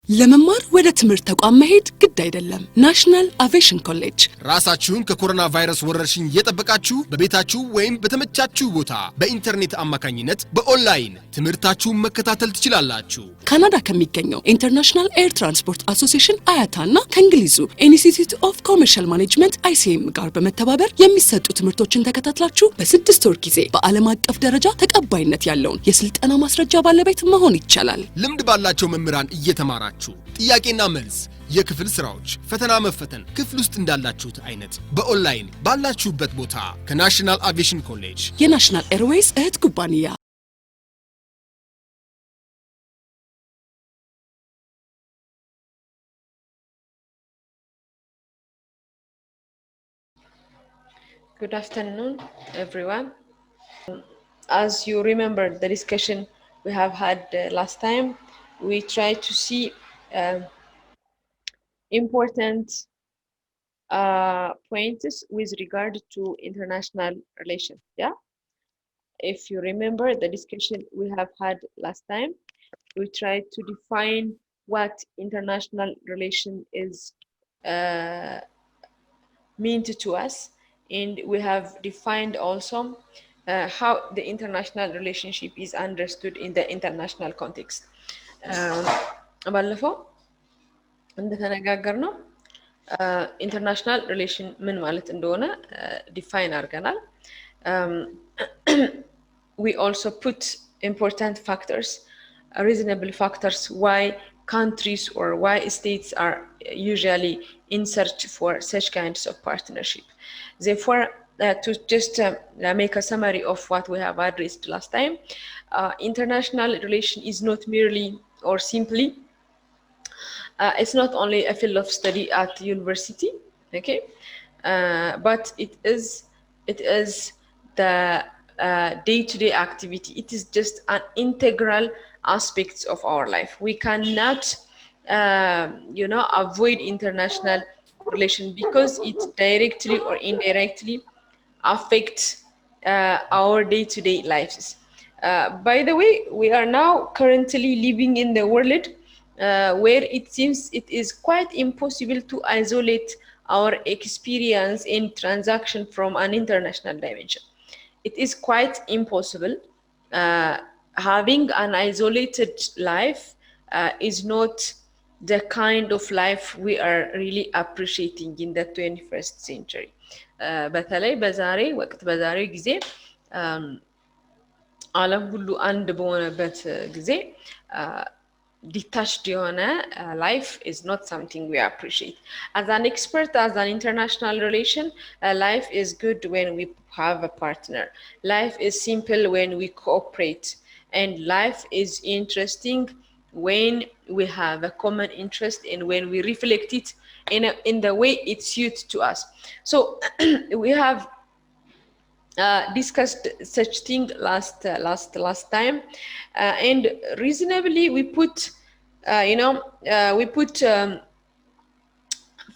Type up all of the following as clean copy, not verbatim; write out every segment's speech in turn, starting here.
ለመማር ወደ ትምህርት ተቋም መሄድ ግድ አይደለም። ናሽናል አቪዬሽን ኮሌጅ ራሳችሁን ከኮሮና ቫይረስ ወረርሽኝ እየጠበቃችሁ በቤታችሁ ወይም በተመቻችሁ ቦታ በኢንተርኔት አማካኝነት በኦንላይን ትምህርታችሁን መከታተል ትችላላችሁ። ካናዳ ከሚገኘው ኢንተርናሽናል ኤር ትራንስፖርት አሶሲዬሽን አያታና ከእንግሊዙ ኢንስቲትዩት ኦፍ ኮመርሻል ማኔጅመንት ICM ጋር በመተባበር የሚሰጡ ትምህርቶችን ተከታትላችሁ በ6 ወር ጊዜ በዓለም አቀፍ ደረጃ ተቀባይነት ያለውን የስልጠና ማስረጃ ባለቤት መሆን ይቻላል። ልምድ ባላቸው መምህራን እየተማራችሁ ጥያቄና መልስ የክፍል ስራዎች ፈተና መፈተን ክፍል ውስጥ እንዳላችሁት አይነት በኦንላይን ባላችሁበት ቦታ ከናሽናል አቪዬሽን ኮሌጅ የናሽናል ኤርዌይስ እህት ኩባንያ Good afternoon, everyone. As you remember the discussion we have had last time, we tried to see important points with regard to international relations. Yeah, if you remember the discussion we have had last time, we tried to define what international relation is meant to us, and we have defined also how the international relationship is understood in the international context. ባለፈው እንደተነጋገርነው ኢንተርናሽናል ሪሌሽን ምን ማለት እንደሆነ ዲፋይን አድርገናል። We also put important factors, reasonable factors why countries or why states are usually in search for such kinds of partnership. Therefore, to just make a summary of what we have addressed last time, international relation is not merely or simply, it's not only a field of study at university, okay, but it is the day-to-day activity. It is just an integral aspect of our life. We cannot avoid international relation because it directly or indirectly affects our day-to-day lives. By the way, we are now currently living in the world where it seems it is quite impossible to isolate our experience in transaction from an international dimension. It is quite impossible. Having an isolated life is not the kind of life we are really appreciating in the 21st century. በተለይ በዛሬ ወቅት በዛሬ ጊዜ ዓለም ሁሉ አንድ በሆነበት ጊዜ detached የሆነ life is not something we appreciate. As an expert, as an international relation, life is good when we have a partner. Life is simple when we cooperate. And life is interesting when we have a common interest and when we reflect it in the way it suits to us. So we have discussed such thing last time, and reasonably we put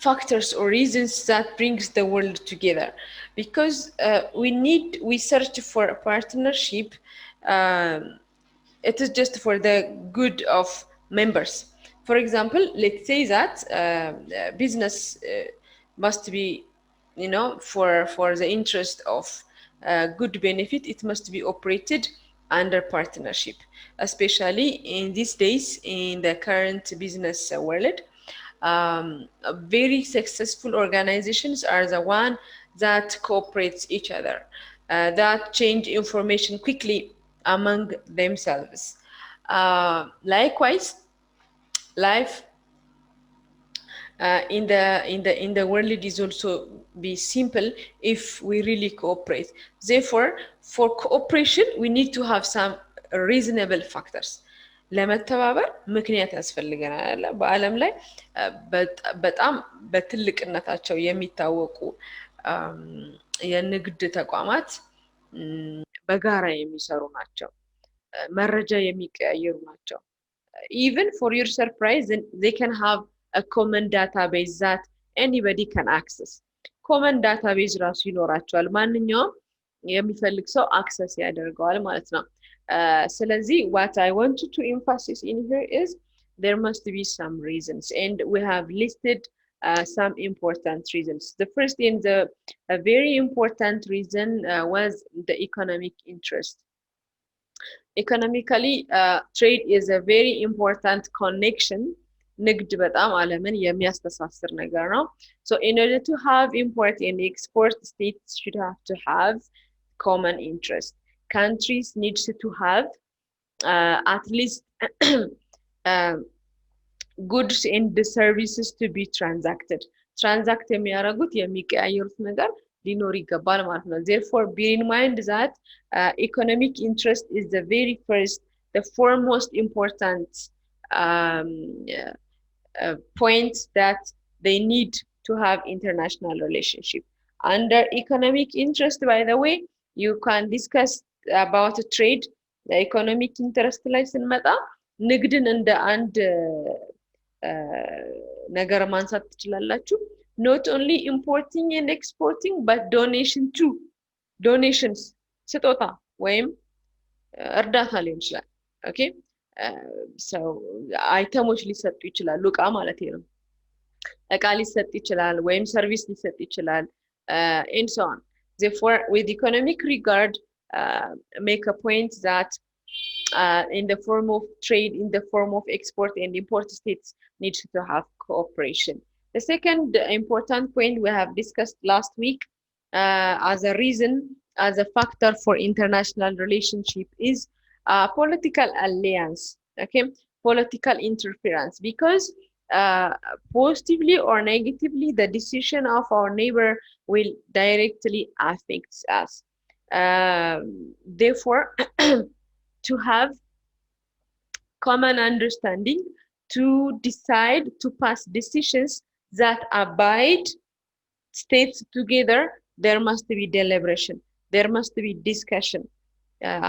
factors or reasons that brings the world together, because we search for a partnership. It is just for the good of members. For example, let's say that business must be, for the interest of good benefit, it must be operated under partnership, especially in these days in the current business world. Very successful organizations are the one that cooperates each other, that change information quickly among themselves. Likewise, life in the world is also be simple if we really cooperate. Therefore, for cooperation we need to have some reasonable factors. ለመተባበር ምክንያት ያስፈልገናል። በዓለም ላይ በጣም በትልቅነታቸው የሚታወቁ የንግድ ተቋማት በጋራ የሚሰሩ ናቸው። መረጃ የሚቀያየሩ ናቸው። Even for your surprise, they can have a common database that anybody can access. Common database ራሱ ይኖራቸዋል። ማንኛውም የሚፈልግ ሰው አክሰስ ያደርገዋል ማለት ነው። ስለዚህ what I want to emphasize in here is there must be some reasons, and we have listed some important reasons. The first and the a very important reason was the economic interest. Economically, trade is a very important connection. ንግድ በጣም ዓለምን የሚያስተሳስር ነገር ነው. So in order to have import and export, states should have to have common interest. Countries need to have at least goods and the services to be transacted. Transact የሚያደርጉት የሚቀያየሩት ነገር ሊኖር ይገባል ማለት ነው. Therefore, bear in mind that economic interest is the very first, the foremost important um, point that they need to have international relationship. Under economic interest, by the way, you can discuss about trade. The economic interest ላይ ስንመጣ ንግድን እንደ አንድ ነገር ማንሳት ትችላላችሁ. Not only importing and exporting, but donation too. Donations, ስጦታ ወይም እርዳታ ሊሆን ይችላል. Okay? So አይተሞች ሊሰጡ ይችላሉ፣ እቃ ማለት ነው። እቃ ሊሰጥ ይችላል ወይም ሰርቪስ ሊሰጥ ይችላል, and so on. Therefore, with economic regard, make a point that in the form of trade, in the form of export and import, states need to have cooperation. The second important point we have discussed last week as a reason, as a factor for international relationship is political alliance, okay? Political interference, because positively or negatively, the decision of our neighbor will directly affect us. Therefore, to have common understanding, to decide, to pass decisions that abide states together, there must be deliberation, there must be discussion.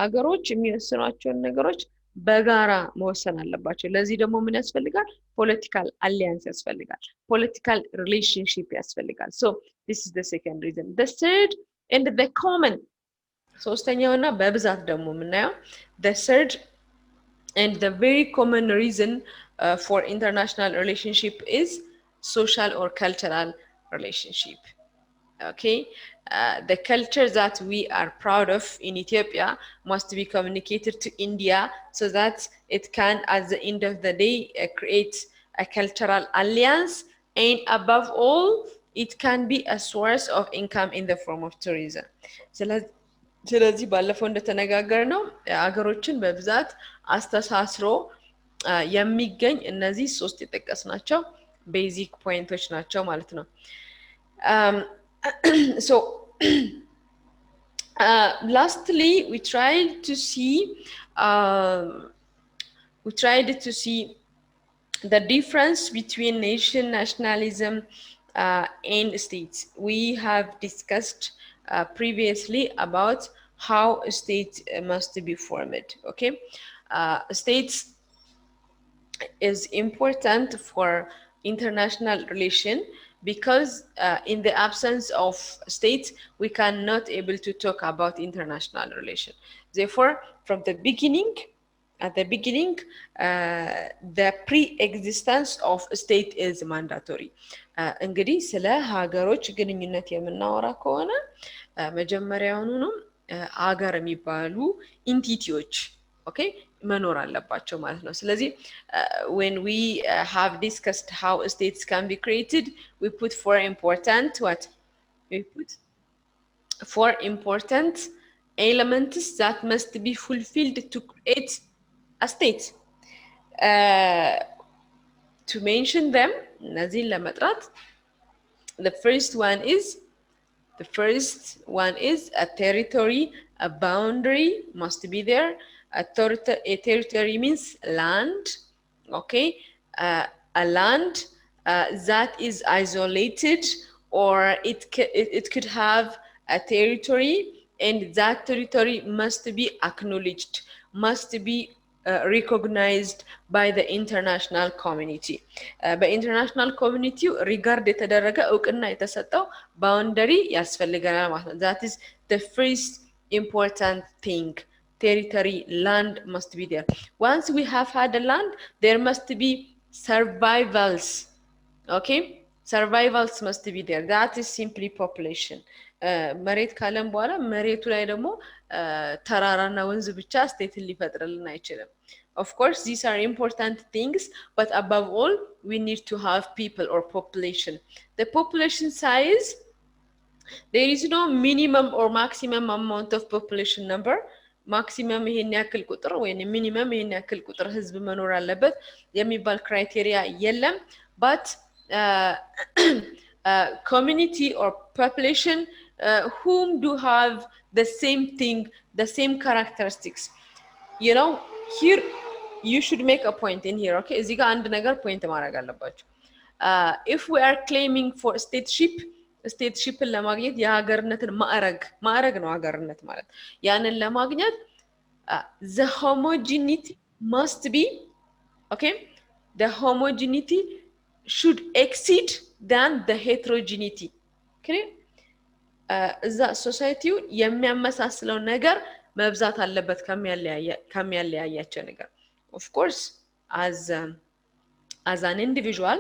ሀገሮች የሚወስኗቸውን ነገሮች በጋራ መወሰን አለባቸው። ለዚህ ደግሞ ምን ያስፈልጋል? ፖለቲካል አሊያንስ ያስፈልጋል፣ ፖለቲካል ሪሌሽንሺፕ ያስፈልጋል። So this is the second reason. The third and the common, ሶስተኛውና በብዛት ደግሞ የምናየው the third and the very common reason for international relationship is social or cultural relationship. Okay, the culture that we are proud of in Ethiopia must be communicated to India so that it can, at the end of the day, create a cultural alliance, and above all, it can be a source of income in the form of tourism. ስለዚህ ባለፈው እንደተነጋገርነው አገሮችን በብዛት አስተሳስሮ የሚገኝ እነዚህ ሶስት የጠቀስናቸው ቤዚክ ፖይንቶች ናቸው ማለት ነው። So lastly, we tried to see the difference between nationalism and states. We have discussed previously about how a state must be formed. Okay, states is important for international relation because in the absence of states, we cannot able to talk about international relation. Therefore, from the beginning, at the beginning, the pre-existence of state is mandatory. እንግዲህ ስለ ሀገሮች ግንኙነት የምናወራ ከሆነ መጀመሪያውኑ ነው ሀገር የሚባሉ ኢንቲቲዎች ኦኬ መኖር አለባቸው ማለት ነው። ስለዚህ when we have discussed how states can be created, we put four important elements that must be fulfilled to create a state. To mention them, እነዚህን ለመጥራት, the first one is a territory, a boundary must be there. A territory means land, okay? A land that is isolated, or it could have a territory, and that territory must be acknowledged, must be recognized by the international community. በኢንተርናሽናል ኮሚኒቲው ሪጋርድ የተደረገ እውቅና የተሰጠው ባውንደሪ ያስፈልገናል ማለት ነው። That is the first important thing territory, land must be there. Once we have had a land, there must be survivals. Okay, survivals must be there. That is simply population. መሬት ካለም በኋላ መሬቱ ላይ ደግሞ ተራራና ወንዝ ብቻ ስቴትን ሊፈጥርልን አይችልም። Of course, these are important things, but above all, we need to have people or population. The population size, there is no minimum or maximum amount of population number. ማክሲመም ይሄን ያክል ቁጥር ወይም ሚኒመም ይሄን ያክል ቁጥር ህዝብ መኖር አለበት የሚባል ክራይቴሪያ የለም። but community or population whom do have the same thing, the same characteristics. You know, here you should make a point in here. Okay, እዚህ ጋር አንድ ነገር ፖይንት ማድረግ አለባችሁ። if we are claiming for ስቴትሺፕን ለማግኘት የሀገርነትን ማዕረግ ነው ሀገርነት ማለት ያንን ለማግኘት the homogeneity must be, okay, the homogeneity should exceed than the heterogeneity. Okay, እዛ ሶሳይቲው የሚያመሳስለው ነገር መብዛት አለበት ከሚያለያያቸው ነገር። of course, as an individual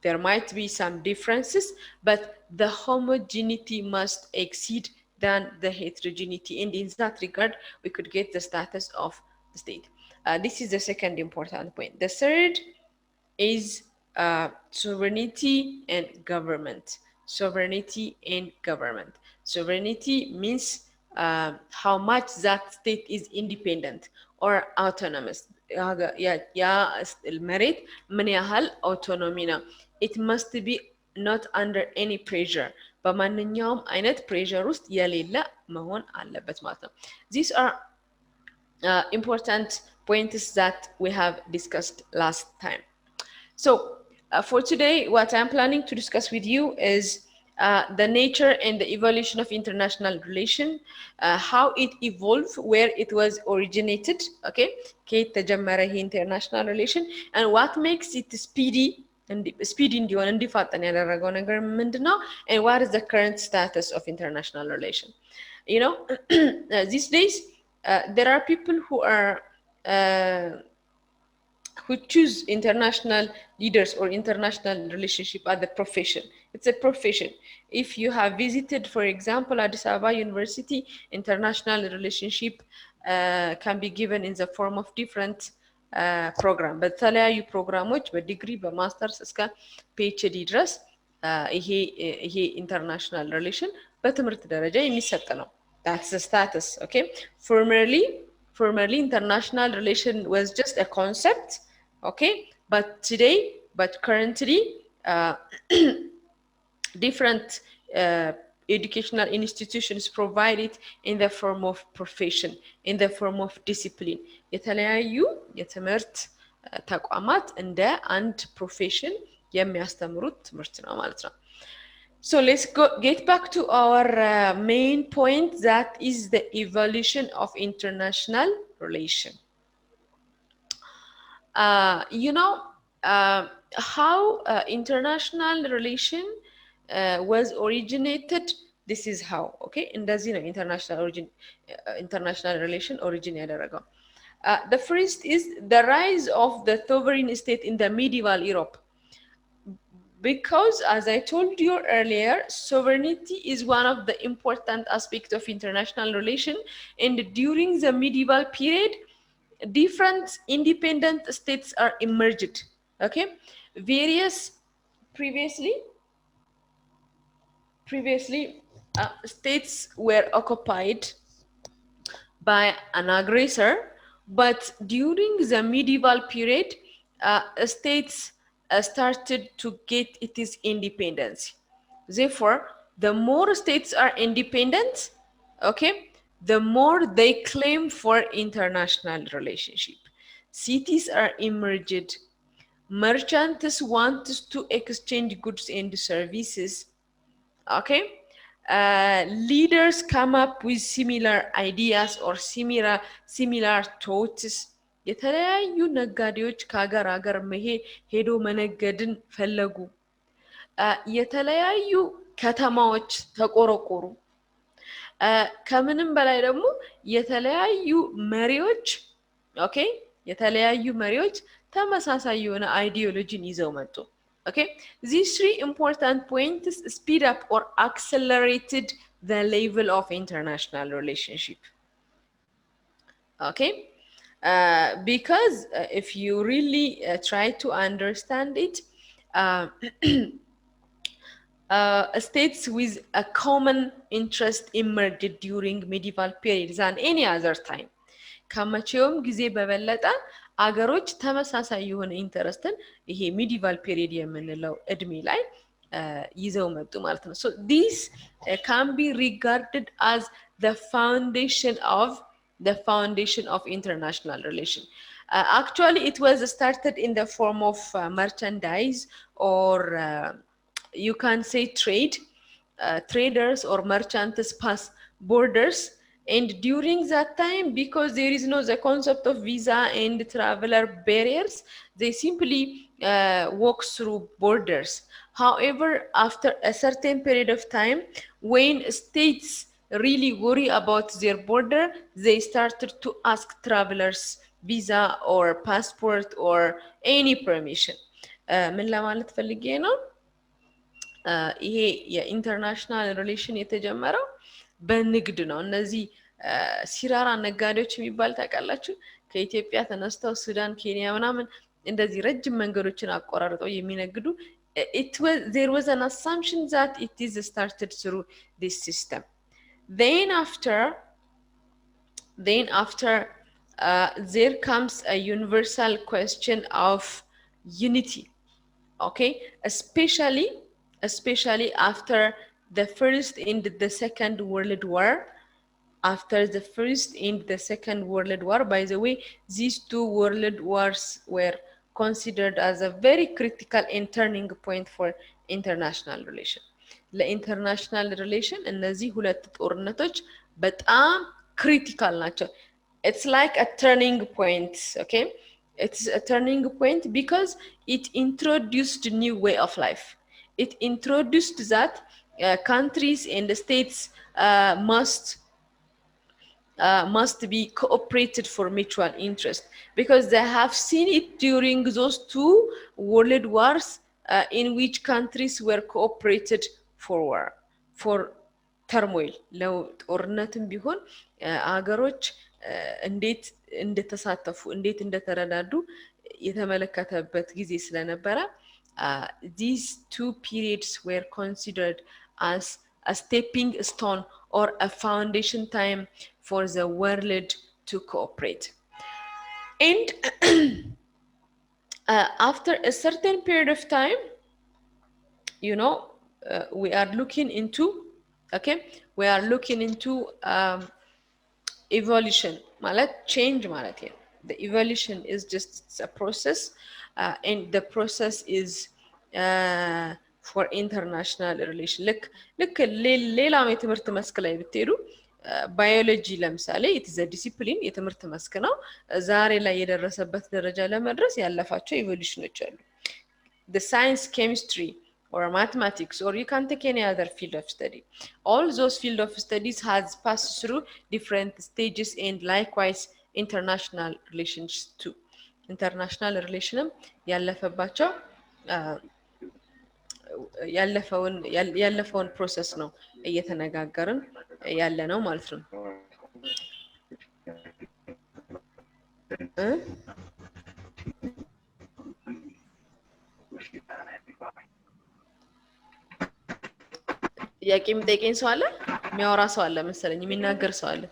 there might be some differences, but the homogeneity must exceed than the heterogeneity, and in that regard we could get the status of the state. This is the second important point. The third is sovereignty and government. Sovereignty and government. Sovereignty means how much that state is independent or autonomous. መሬት ምን ያህል አውቶኖሚ ነው? It must be not under any pressure. በማንኛውም አይነት pressure ውስጥ የሌለ መሆን አለበት ማለት ነው። These are important points that we have discussed last time. So for today, what I'm planning to discuss with you is the nature and the evolution of international relation, how it evolved, where it was originated, okay, ከየት ተጀመረ ይሄ international relation, and what makes it speedy እንዲሆን እንዲፋጠን ያደረገው ነገር ምንድነው, and what is the current status of international relation. You know, these days there are people who choose international leaders or international relationship as a profession. It's a profession. If you have visited, for example, Addis Ababa University, international relationship can be given in the form of different program. በተለያዩ ፕሮግራሞች በዲግሪ በማስተርስ እስከ ፒኤችዲ ድረስ ይሄ ኢንተርናሽናል ሪሌሽን በትምህርት ደረጃ የሚሰጥ ነው። That's the status, okay? Formerly international relation was just a concept, okay? But currently different educational institutions provide it in the form of profession, in the form of discipline. የተለያዩ የትምህርት ተቋማት እንደ አንድ ፕሮፌሽን የሚያስተምሩት ትምህርት ነው ማለት ነው። So let's get back to our main point, that is the evolution of international relation. You know, how international relation was originated. This is how, okay? እንደዚህ ነው international relation origin ያደረገው. The first is the rise of the sovereign state in the medieval Europe. Because, as I told you earlier, sovereignty is one of the important aspects of international relation, and during the medieval period, different independent states are emerged. Okay, various previously states were occupied by an aggressor, but during the medieval period, states started to get its independence. Therefore, the more states are independent, okay, the more they claim for international relationship. Cities are emerged. Merchants want to exchange goods and services. Okay, leaders come up with similar ideas or similar thoughts. የተለያዩ ነጋዴዎች ከሀገር ሀገር ሄዶ መነገድን ፈለጉ። የተለያዩ ከተማዎች ተቆረቆሩ። ከምንም በላይ ደግሞ የተለያዩ መሪዎች ኦኬ የተለያዩ መሪዎች ተመሳሳይ የሆነ አይዲዮሎጂን ይዘው መጡ። Okay, these three important points speed up or accelerated the level of international relationship. Okay, because if you really try to understand it, uh, states with a common interest emerged during medieval periods than any other time. ከመቼውም ጊዜ በበለጠ አገሮች ተመሳሳይ የሆነ ኢንተረስትን ይሄ ሚዲቫል ፔሪድ የምንለው እድሜ ላይ ይዘው መጡ ማለት ነው። so this can be regarded as the foundation of international relation. Actually it was started in the form of merchandise or you can say trade. Traders or merchants pass borders, and during that time, because there is no the concept of visa and traveler barriers, they simply walk through borders. However, after a certain period of time, when states really worry about their border, they started to ask travelers visa or passport or any permission. ምን ለማለት ፈልጌ ነው? ይሄ የኢንተርናሽናል ሪሌሽን የተጀመረው በንግድ ነው። እነዚህ ሲራራ ነጋዴዎች የሚባል ታውቃላችሁ? ከኢትዮጵያ ተነስተው ሱዳን፣ ኬንያ ምናምን እንደዚህ ረጅም መንገዶችን አቆራርጠው የሚነግዱ there was an assumption that it is started through this system. Then after there comes a universal question of unity. Okay, especially after the First and the Second World War. After the First and the Second World War, by the way, these two world wars were considered as a very critical and turning point for international relation. ለኢንተርናሽናል ሪሌሽን እነዚህ ሁለት ጦርነቶች በጣም ክሪቲካል ናቸው። it's like a turning point. Okay, it's a turning point because it introduced a new way of life. It introduced that countries and the states must be cooperated for mutual interest, because they have seen it during those two world wars in which countries were cooperated for turmoil. ለው ጦርነትም ቢሆን አገሮች እንዴት እንደተሳተፉ እንዴት እንደተረዳዱ የተመለከተበት ጊዜ ስለነበረ these two periods were considered as a stepping stone or a foundation time for the world to cooperate. And after a certain period of time, you know, we are looking into evolution ማለት change ማለት ነው። The evolution is just a process, and the process is for international relation. ልክ ሌላም የትምህርት መስክ ላይ ብትሄዱ ባዮሎጂ ለምሳሌ ኢትዝ ዲሲፕሊን የትምህርት መስክ ነው። ዛሬ ላይ የደረሰበት ደረጃ ለመድረስ ያለፋቸው ኢቮሉሽኖች አሉ። the science, chemistry or mathematics, or you can take any other field of study. All those field of studies has passed through different stages, and likewise international relations too. International relationም ያለፈባቸው ያለፈውን ፕሮሰስ ነው እየተነጋገርን ያለ ነው ማለት ነው። ጥያቄ የሚጠይቀኝ ሰው አለ? የሚያወራ ሰው አለ መሰለኝ፣ የሚናገር ሰው አለ።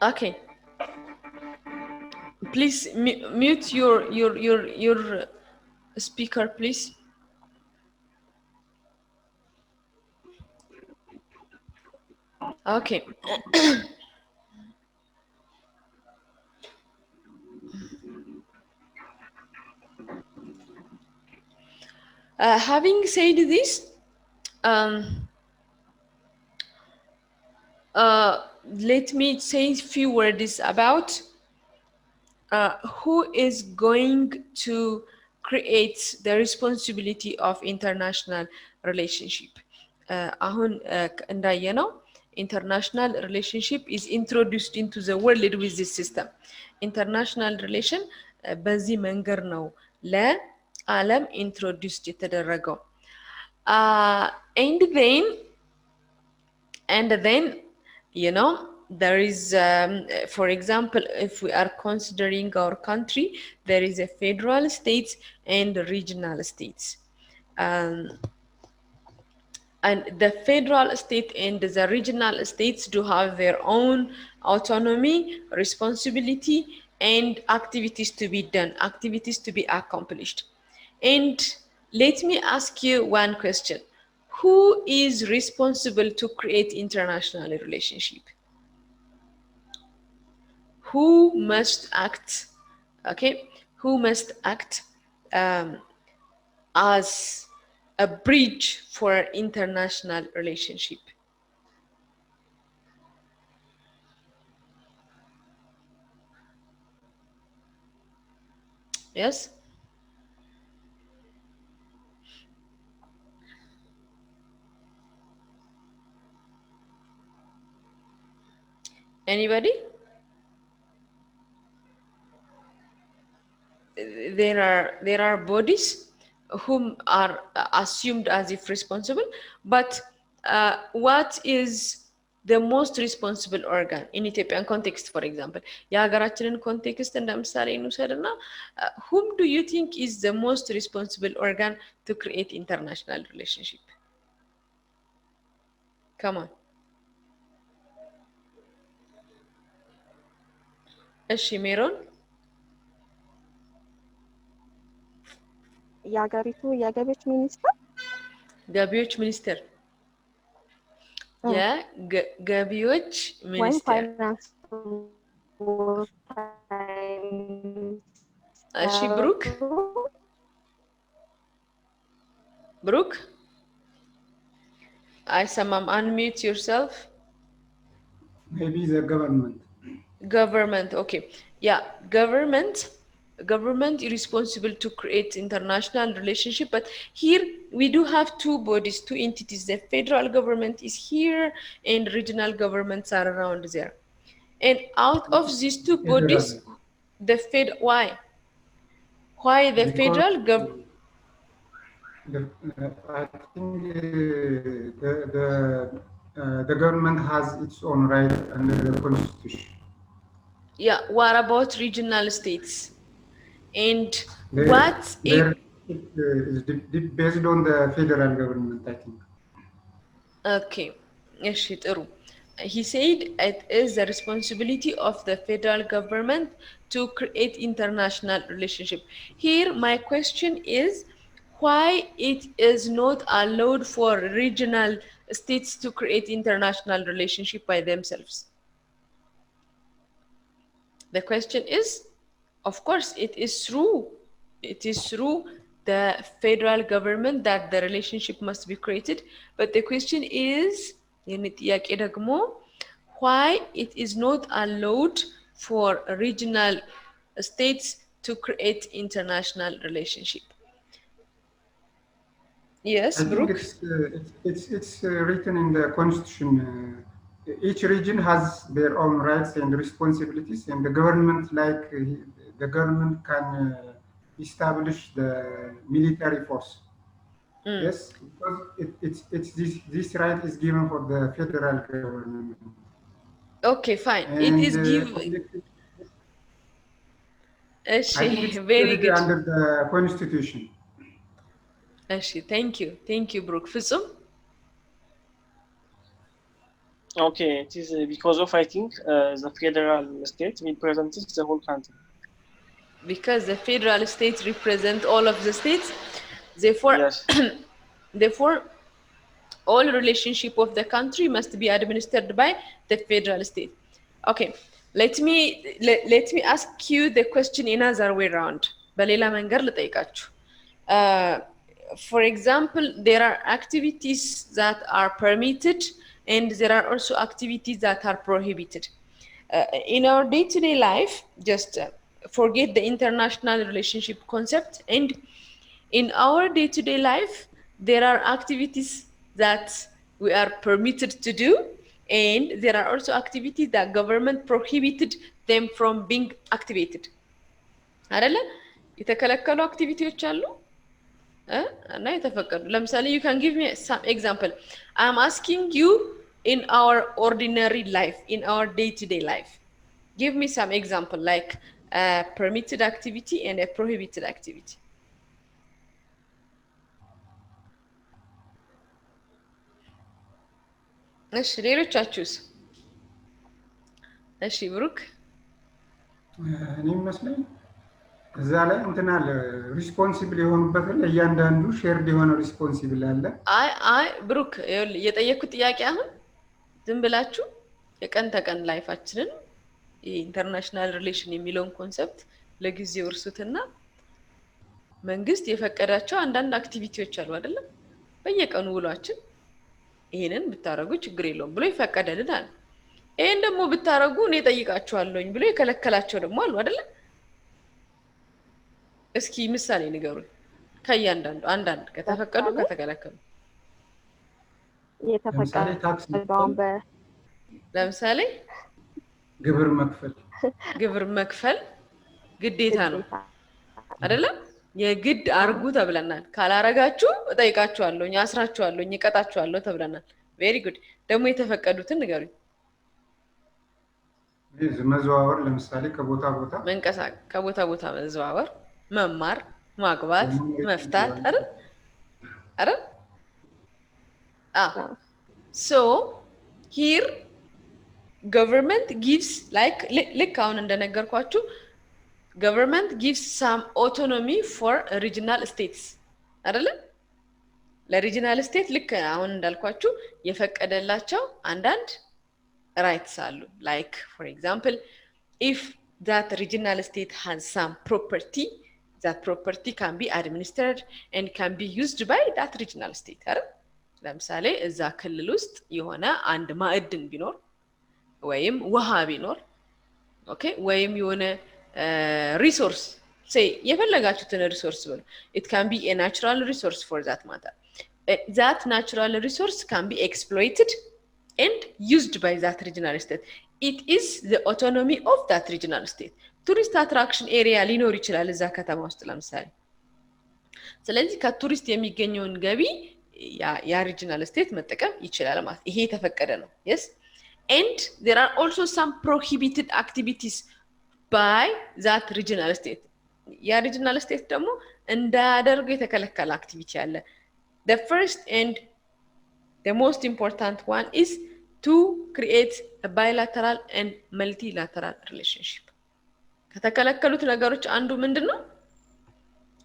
Okay, please mute your speaker, please. Okay. Having said this, let me say a few words about who is going to create the responsibility of international relationship. አሁን እንዳየነው international relationship is introduced into the world with this system. International relation በዚህ መንገድ ነው ለዓለም introduced የተደረገው. And then you know there is for example, if we are considering our country, there is a federal states and regional states, and the federal state and the regional states do have their own autonomy, responsibility, and activities to be done, activities to be accomplished. And let me ask you one question: who is responsible to create international relationship? Who must act, okay, who must act as a bridge for international relationship? Yes? Anybody? There are bodies whom are assumed as if responsible, but what is the most responsible organ in Ethiopian context? For example, የሀገራችንን context እንደ ምሳሌ እንውሰድና whom do you think is the most responsible organ to create international relationship? Come on. እሺ ሜሮን? የሀገሪቱ የገቢዎች ሚኒስትር ገቢዎች ሚኒስትር የገቢዎች ሚኒስትር እሺ ብሩክ አይሰማም unmute yourself. Maybe the government okay yeah government is responsible to create international relationship, but here we do have two bodies, two entities. The federal government is here and regional governments are around there, and out of these two bodies the why the federal government? I think the government has its own right under the constitution. Yeah, what about regional states? And is based on the federal government, I think. Okay. He said it is the responsibility of the federal government to create international relationship. Here my question is why it is not allowed for regional states to create international relationship by themselves? The question is, of course, it is through the federal government that the relationship must be created. But the question is, why it is not allowed for regional states to create international relationship? Yes, Brooke? It's written in the constitution. Each region has their own rights and responsibilities, and the government, can establish the military force. Yes, because this right is given for the federal government. Okay, fine. And it is given. I think it's very good under the constitution. Thank you, Brooke. Fusum? Okay, it is because of, I think, the federal state represents the whole country. Because the federal states represent all of the states, therefore, yes. Therefore, all relationship of the country must be administered by the federal state. Okay, let me ask you the question in another way around. For example, there are activities that are permitted and there are also activities that are prohibited. In our day-to-day life, just forget the international relationship concept, and in our day-to-day life, there are activities that we are permitted to do, and there are also activities that government prohibited them from being activated. አይደለ? የተከለከሉ አክቲቪቲዎች አሉ እና የተፈቀዱ። ለምሳሌ you can give me some example. I'm asking you, in our ordinary life, in our day-to-day life, give me some example, like a permitted activity and a prohibited activity. እሺ ሌሎቻችሁስ? እሺ ብሩክ? እኔ መስለኝ እዛ ላይ እንትን አለ ሪስፖንሲብል የሆኑበት እያንዳንዱ ሼርድ የሆነ ሪስፖንሲብል አለ። አይ ብሩክ የጠየኩት ጥያቄ አሁን ዝም ብላችሁ የቀን ተቀን ላይፋችንን የኢንተርናሽናል ሪሌሽን የሚለውን ኮንሰፕት ለጊዜው እርሱትና መንግስት የፈቀዳቸው አንዳንድ አክቲቪቲዎች አሉ አይደለም? በየቀኑ ውሏችን ይሄንን ብታረጉ ችግር የለውም ብሎ ይፈቀደልናል። ይሄን ደግሞ ብታረጉ እኔ ጠይቃችኋለሁኝ ብሎ የከለከላቸው ደግሞ አሉ አይደለም? እስኪ ምሳሌ ንገሩኝ ከእያንዳንዱ አንዳንድ ከተፈቀዱ ከተከለከሉ። ለምሳሌ ግብር መክፈል ግዴታ ነው አይደለም? የግድ አርጉ ተብለናል። ካላረጋችሁ እጠይቃችኋለሁኝ፣ አስራችኋለሁኝ፣ እቀጣችኋለሁ ተብለናል። ቬሪ ጉድ። ደግሞ የተፈቀዱትን ንገሩኝ። መዘዋወር፣ ለምሳሌ ከቦታ ቦታ መንቀሳቀስ፣ ከቦታ ቦታ መዘዋወር፣ መማር፣ ማግባት፣ መፍታት አይደል? So here government gives, like አሁን እንደነገርኳችሁ government gives some autonomy for regional states አይደል? ለሪጂናል ስቴት ልክ አሁን እንዳልኳችሁ የፈቀደላቸው አንዳንድ rights አሉ። like for example, if that regional state has some property, that property can be administered and can be used by that regional state አይደል? ለምሳሌ እዛ ክልል ውስጥ የሆነ አንድ ማዕድን ቢኖር ወይም ውሃ ቢኖር ኦኬ፣ ወይም የሆነ ሪሶርስ say የፈለጋችሁትን ሪሶርስ ብሎ it can be a natural resource for that matter. That natural resource can be exploited and used by that regional state. It is the autonomy of that regional state. Tourist attraction area ሊኖር ይችላል እዛ ከተማ ውስጥ ለምሳሌ። ስለዚህ ከቱሪስት የሚገኘውን ገቢ ያ regional state መጠቀም ይችላል ማለት ይሄ የተፈቀደ ነው። yes, and there are also some prohibited activities by that regional state. ያ regional state ደግሞ እንዳያደርጉ የተከለከለ አክቲቪቲ አለ። The first and the most important one is to create a bilateral and multilateral relationship. ከተከለከሉት ነገሮች አንዱ ምንድነው?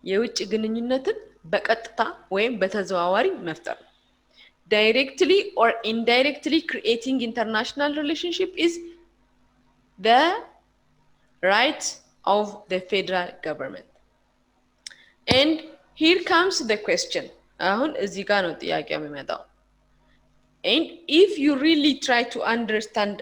የውጭ ግንኙነትን በቀጥታ ወይም በተዘዋዋሪ መፍጠር። Directly or indirectly creating international relationship is the right of the federal government. And here comes the question. አሁን እዚህ ጋር ነው ጥያቄው የሚመጣው። And if you really try to understand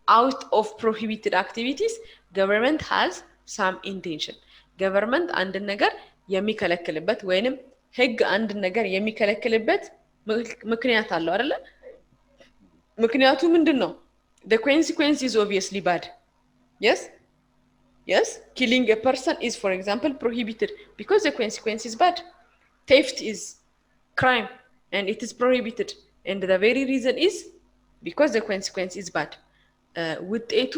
out of prohibited activities, government has some intention. Government አንድ ነገር የሚከለክልበት ወይንም ህግ አንድ ነገር የሚከለክልበት ምክንያት አለው አይደለ? ምክንያቱ ምንድነው? The consequence is obviously bad. Yes, killing a person is, for example, prohibited because the consequence is bad. Theft is crime and it is prohibited, and the very reason is because the consequence is bad. ውጤቱ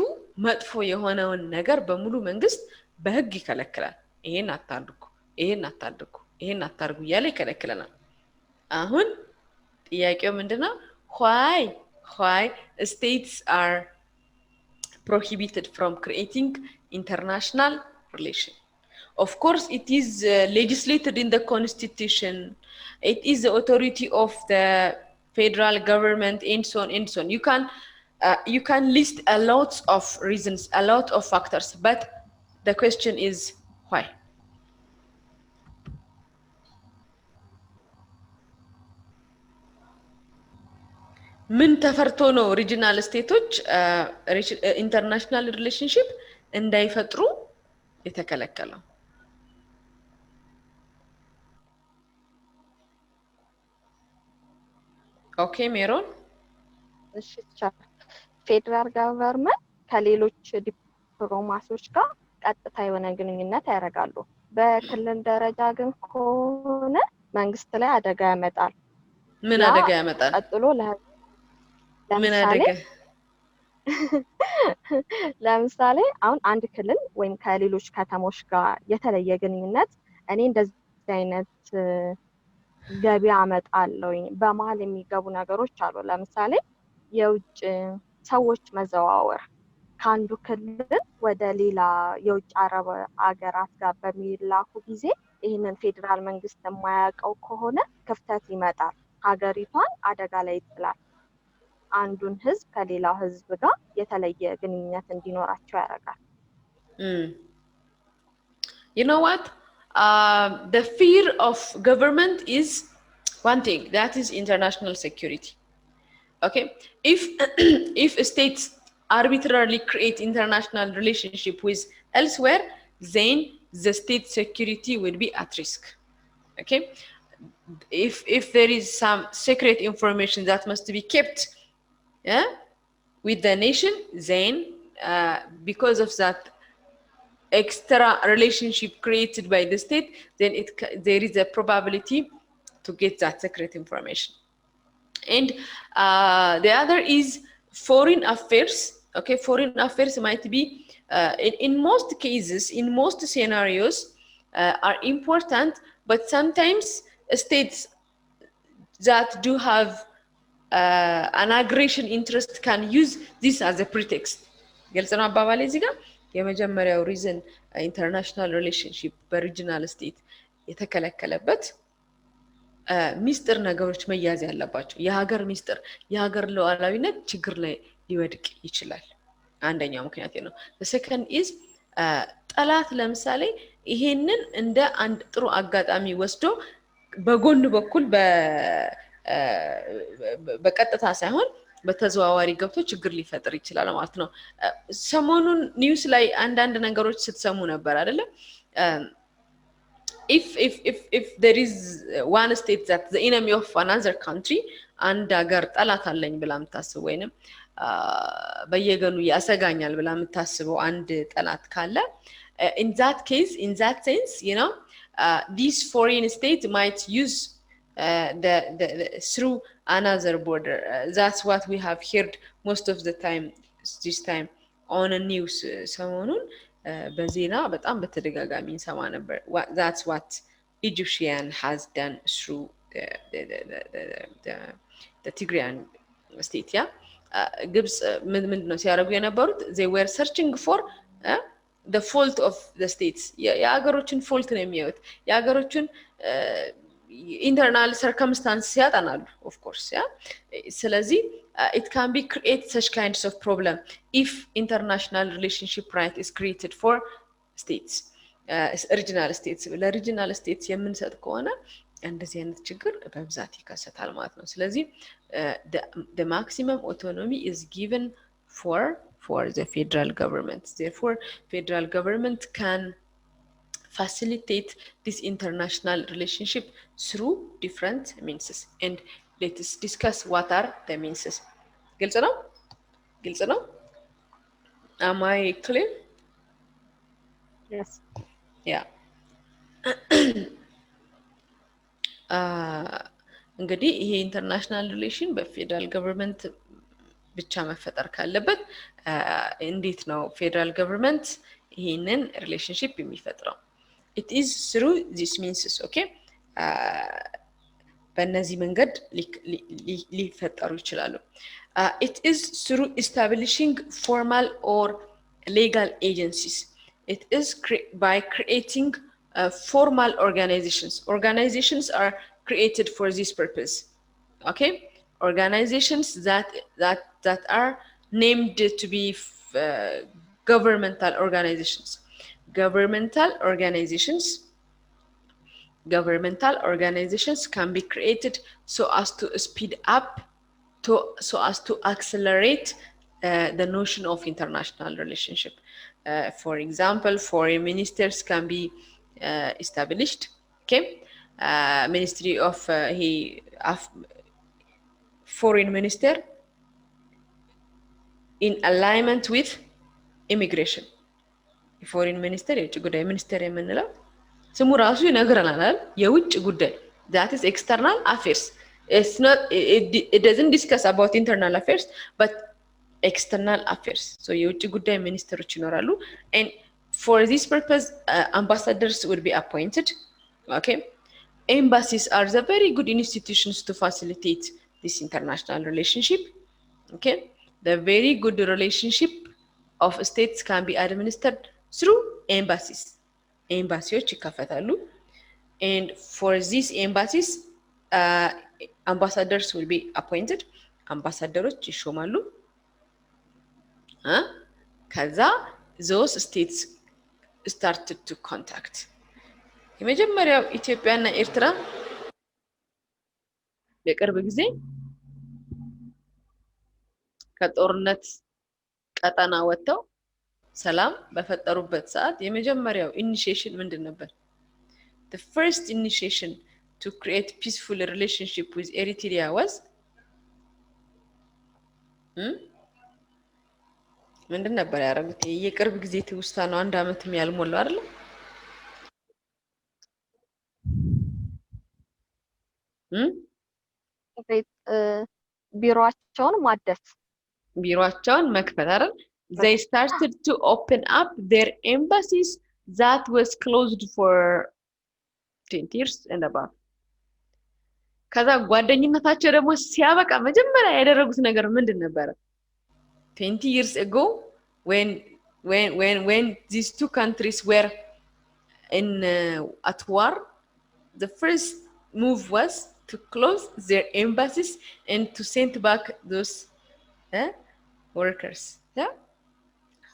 መጥፎ የሆነውን ነገር በሙሉ መንግስት በህግ ይከለክላል። ይሄን አታድርጉ፣ ይሄን አታድርጉ፣ ይሄን አታርጉ እያለ ይከለክለናል። አሁን ጥያቄው ምንድነው? why states are prohibited from creating international relation? Of course, it is legislated in the constitution. It is the authority of the federal government, and so on and so on. You can list a lot of reasons, a lot of factors, but the question is why? ምን ተፈርቶ ነው ሪጂናል ስቴቶች ኢንተርናሽናል ሪሌሽንሺፕ እንዳይፈጥሩ የተከለከለው? ኦኬ ሜሮን። እሺ ፌደራል ገቨርንመንት ከሌሎች ዲፕሎማሲዎች ጋር ቀጥታ የሆነ ግንኙነት ያደርጋሉ። በክልል ደረጃ ግን ከሆነ መንግስት ላይ አደጋ ያመጣል። ምን አደጋ ያመጣል? ቀጥሎ ምን አደጋ? ለምሳሌ አሁን አንድ ክልል ወይም ከሌሎች ከተሞች ጋር የተለየ ግንኙነት እኔ እንደዚህ አይነት ገቢ አመጣለሁ በመሀል የሚገቡ ነገሮች አሉ። ለምሳሌ የውጭ ሰዎች መዘዋወር ከአንዱ ክልል ወደ ሌላ የውጭ አረብ አገራት ጋር በሚላኩ ጊዜ ይህንን ፌደራል መንግስት የማያውቀው ከሆነ ክፍተት ይመጣል፣ ሀገሪቷን አደጋ ላይ ይጥላል። አንዱን ህዝብ ከሌላው ህዝብ ጋር የተለየ ግንኙነት እንዲኖራቸው ያደርጋል። You know what? The fear of government is one thing, that is international security. Okay, if states arbitrarily create international relationship with elsewhere, then the state security will be at risk. Okay, if there is some secret information that must be kept with the nation, then because of that extra relationship created by the state, then there is a probability to get that secret information. And the other is foreign affairs. Okay, foreign affairs might be in most cases, in most scenarios are important, but sometimes states that do have an aggression interest can use this as a pretext. ግልጽ ነው አባባሌ እዚህ ጋር። የመጀመሪያው ሪዝን ኢንተርናሽናል ሪሌሽንሺፕ በሪጂናል ስቴት የተከለከለበት ሚስጥር ነገሮች መያዝ ያለባቸው የሀገር ሚስጥር የሀገር ሉዓላዊነት ችግር ላይ ሊወድቅ ይችላል። አንደኛው ምክንያት ነው። the second is ጠላት ለምሳሌ ይሄንን እንደ አንድ ጥሩ አጋጣሚ ወስዶ በጎን በኩል በቀጥታ ሳይሆን በተዘዋዋሪ ገብቶ ችግር ሊፈጥር ይችላል ማለት ነው። ሰሞኑን ኒውስ ላይ አንዳንድ ነገሮች ስትሰሙ ነበር አይደለ? if there is one state that the enemy of another country, አንድ ሀገር ጠላት አለኝ ብላ የምታስበው ወይንም በየገኑ ያሰጋኛል ብላ የምታስበው አንድ ጠላት ካለ in that case, in that sense, you know, this foreign state might use through another border. That's what we have heard most of the time this time on a news. ሰሞኑን በዜና በጣም በተደጋጋሚ እንሰማ ነበር። That's what Egyptian has done through the Tigrayan state. Yeah, ግብጽ ምንድን ነው ሲያደርጉ የነበሩት? They were searching for the fault of the states. የሀገሮችን ፎልት ነው የሚያዩት። የሀገሮችን internal circumstances ያጠናሉ of course. Yeah, ስለዚህ it can be create such kinds of problem if international relationship right is created for states, regional states. ለሪጂናል states የምንሰጥ ከሆነ እንደዚህ አይነት ችግር በብዛት ይከሰታል ማለት ነው። ስለዚህ the maximum autonomy is given for the federal government. Therefore, federal government can facilitate this international relationship through different means. And let us discuss what are the means. ግልጽ ነው? ግልጽ ነው? Am I clear? Yes. Yeah. እንግዲህ ይሄ ኢንተርናሽናል ሪሌሽን በፌደራል ገቨርንመንት ብቻ መፈጠር ካለበት እንዴት ነው ፌደራል ገቨርንመንት ይሄንን ሪሌሽንሺፕ የሚፈጥረው? It is through these means. Okay, በእነዚህ መንገድ ሊፈጠሩ ይችላሉ። It is through establishing formal or legal agencies. It is by creating formal organizations. Organizations are created for this purpose. Okay, organizations that are named to be governmental organizations. Governmental organizations can be created so as to speed up so as to accelerate the notion of international relationship. For example, foreign ministers can be established. Okay, Ministry of foreign minister in alignment with immigration. foreign minister የውጭ ጉዳይ ሚኒስቴር የምንለው ስሙ ራሱ ይነግረናል የውጭ ጉዳይ that is external affairs. It's not it doesn't discuss about internal affairs but external affairs. So የውጭ ጉዳይ ሚኒስትሮች ይኖራሉ and for this purpose ambassadors will be appointed. Okay, embassies are the very good institutions to facilitate this international relationship. Okay, the very good relationship of states can be administered through embassies. ኤምባሲዎች ይከፈታሉ and for these embassies ambassadors will be appointed. አምባሳደሮች ይሾማሉ ከዛ those states started to contact. የመጀመሪያው ኢትዮጵያና ኤርትራ በቅርብ ጊዜ ከጦርነት ቀጠና ወጥተው ሰላም በፈጠሩበት ሰዓት የመጀመሪያው ኢኒሺዬሽን ምንድን ነበር? The first initiation to create peaceful relationship with Eritrea was ምንድን ነበር ያደረጉት? የቅርብ ጊዜ ትውስታ ነው። አንድ አመትም ያልሞላው አይደል? ቢሮአቸውን ማደስ ቢሮአቸውን መክፈት አይደል? They started to open up their embassies that was closed for 20 years and above. ከዛ ጓደኝነታቸው ደግሞ ሲያበቃ መጀመሪያ ያደረጉት ነገር ምንድን ነበር? 20 years ago when these two countries were in at war, the first move was to close their embassies and to send back those workers. Yeah.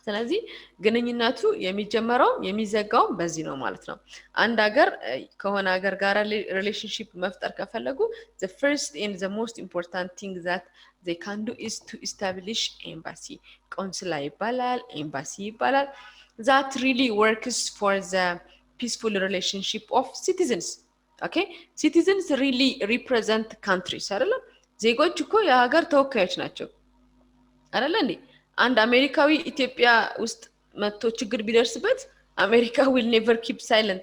ስለዚህ ግንኙነቱ የሚጀመረው የሚዘጋው በዚህ ነው ማለት ነው። አንድ ሀገር ከሆነ ሀገር ጋር ሪሌሽንሺፕ መፍጠር ከፈለጉ the first and the most important thing that they can do is to establish embassy. ቆንስላ ይባላል፣ ኤምባሲ ይባላል. That really works for the peaceful relationship of citizens. Okay, citizens really represent countries አይደለም? ዜጎች እኮ የሀገር ተወካዮች ናቸው አይደለ እንዴ? አንድ አሜሪካዊ ኢትዮጵያ ውስጥ መጥቶ ችግር ቢደርስበት አሜሪካ will never keep silent.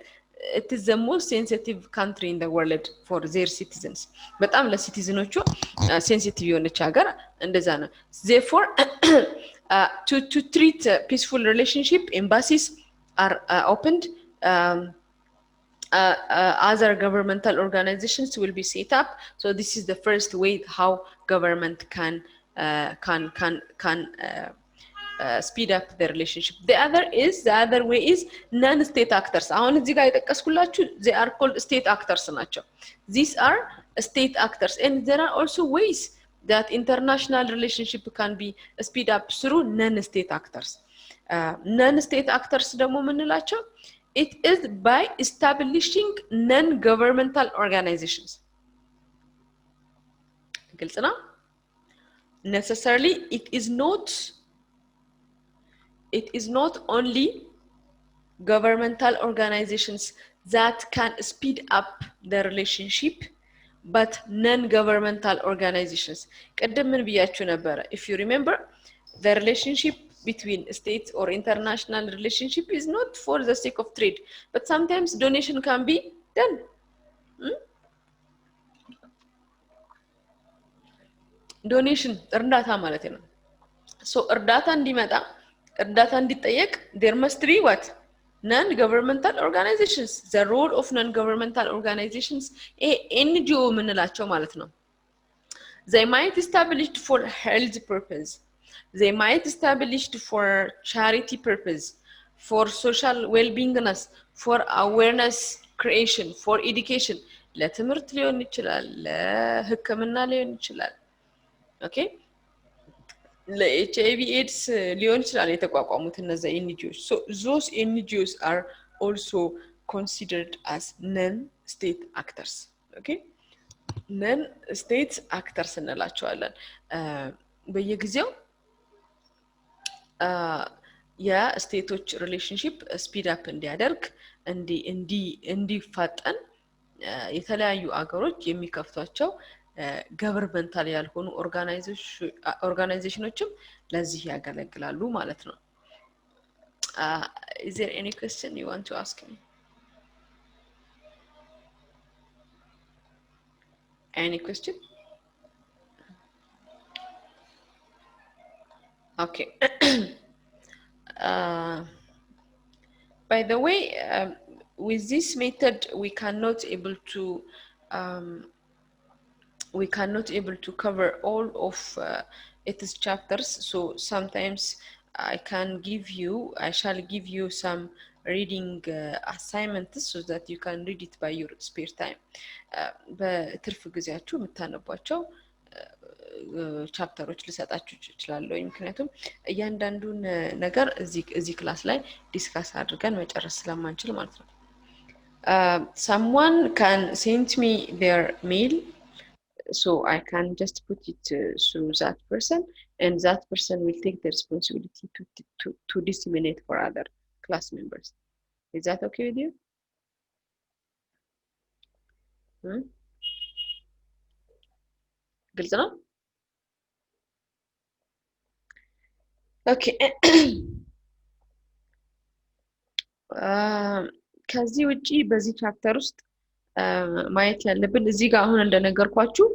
It is the most sensitive country in the world for their citizens. በጣም ለሲቲዝኖቹ ሴንሲቲቭ የሆነች ሀገር እንደዛ ነው። Therefore to treat peaceful relationship, embassies are opened. Other governmental organizations will be set up. So this is the first way how government can speed up the relationship. The other way is non-state actors. አሁን እዚህ ጋር የጠቀስኩላችሁ they are called state actors ናቸው. These are state actors and there are also ways that international relationship can be speed up through non-state actors. Non-state actors ደግሞ ምንላቸው? It is by establishing non-governmental organizations. ግልጽ ነው? Necessarily it is not only governmental organizations that can speed up the relationship but non-governmental organizations. ቀደም ምን ብያችሁ ነበር? If you remember, the relationship between states or international relationship is not for the sake of trade, but sometimes donation can be done. ዶኔሽን እርዳታ ማለት ነው። ሶ እርዳታ እንዲመጣ እርዳታ እንዲጠየቅ there must be what? Non-governmental organizations. The role of non-governmental organizations NGO ምንላቸው ማለት ነው። They might established for health purpose. They might established for charity purpose, for social well-beingness, for awareness creation, for education. ለትምህርት ሊሆን ይችላል፣ ለሕክምና ሊሆን ይችላል። Okay, ለኤችአይቪ ኤድስ ሊሆን ይችላል የተቋቋሙት እነዛ NGOs. So those NGOs are also considered as non-state actors. Okay, ነን ስቴት አክተርስ እንላቸዋለን በየጊዜው የስቴቶች ሪሌሽንሺፕ ስፒድ አፕ እንዲያደርግ እንዲፋጠን የተለያዩ አገሮች የሚከፍቷቸው ገቨርንመንታል ያልሆኑ ኦርጋናይዜሽኖችም ለዚህ ያገለግላሉ ማለት ነው is there any question you want to ask me any question okay by the way with this method we cannot able to cover all of its chapters so sometimes I shall give you some reading assignments so that you can read it by your spare time በትርፍ ጊዜያችሁ የምታነቧቸው ቻፕተሮች ልሰጣችሁ እችላለሁ ምክንያቱም እያንዳንዱን ነገር እዚህ ክላስ ላይ ዲስካስ አድርገን መጨረስ ስለማንችል ማለት ነው someone can send me their mail so I can just put it through that person and that person will take the responsibility to disseminate for other class members is that okay with you ግልጽ ነው okay ከዚህ ውጪ በዚህ ቻፕተር ውስጥ ማየት ያለብን እዚህ ጋር አሁን እንደነገርኳችሁ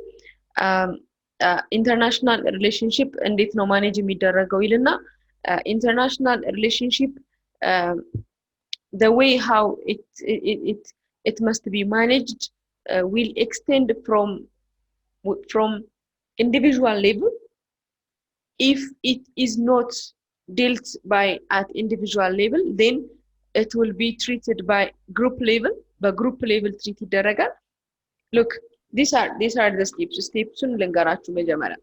ኢንተርናሽናል ሪሌሽንሺፕ እንዴት ነው ማኔጅ የሚደረገው ይልና ኢንተርናሽናል ሪሌሽንሺፕ the way how it must be managed will extend from individual level if it is not dealt by at individual level then it will be treated by group level by group level treat ይደረጋል look these are the steps ልንገራችሁ መጀመሪያ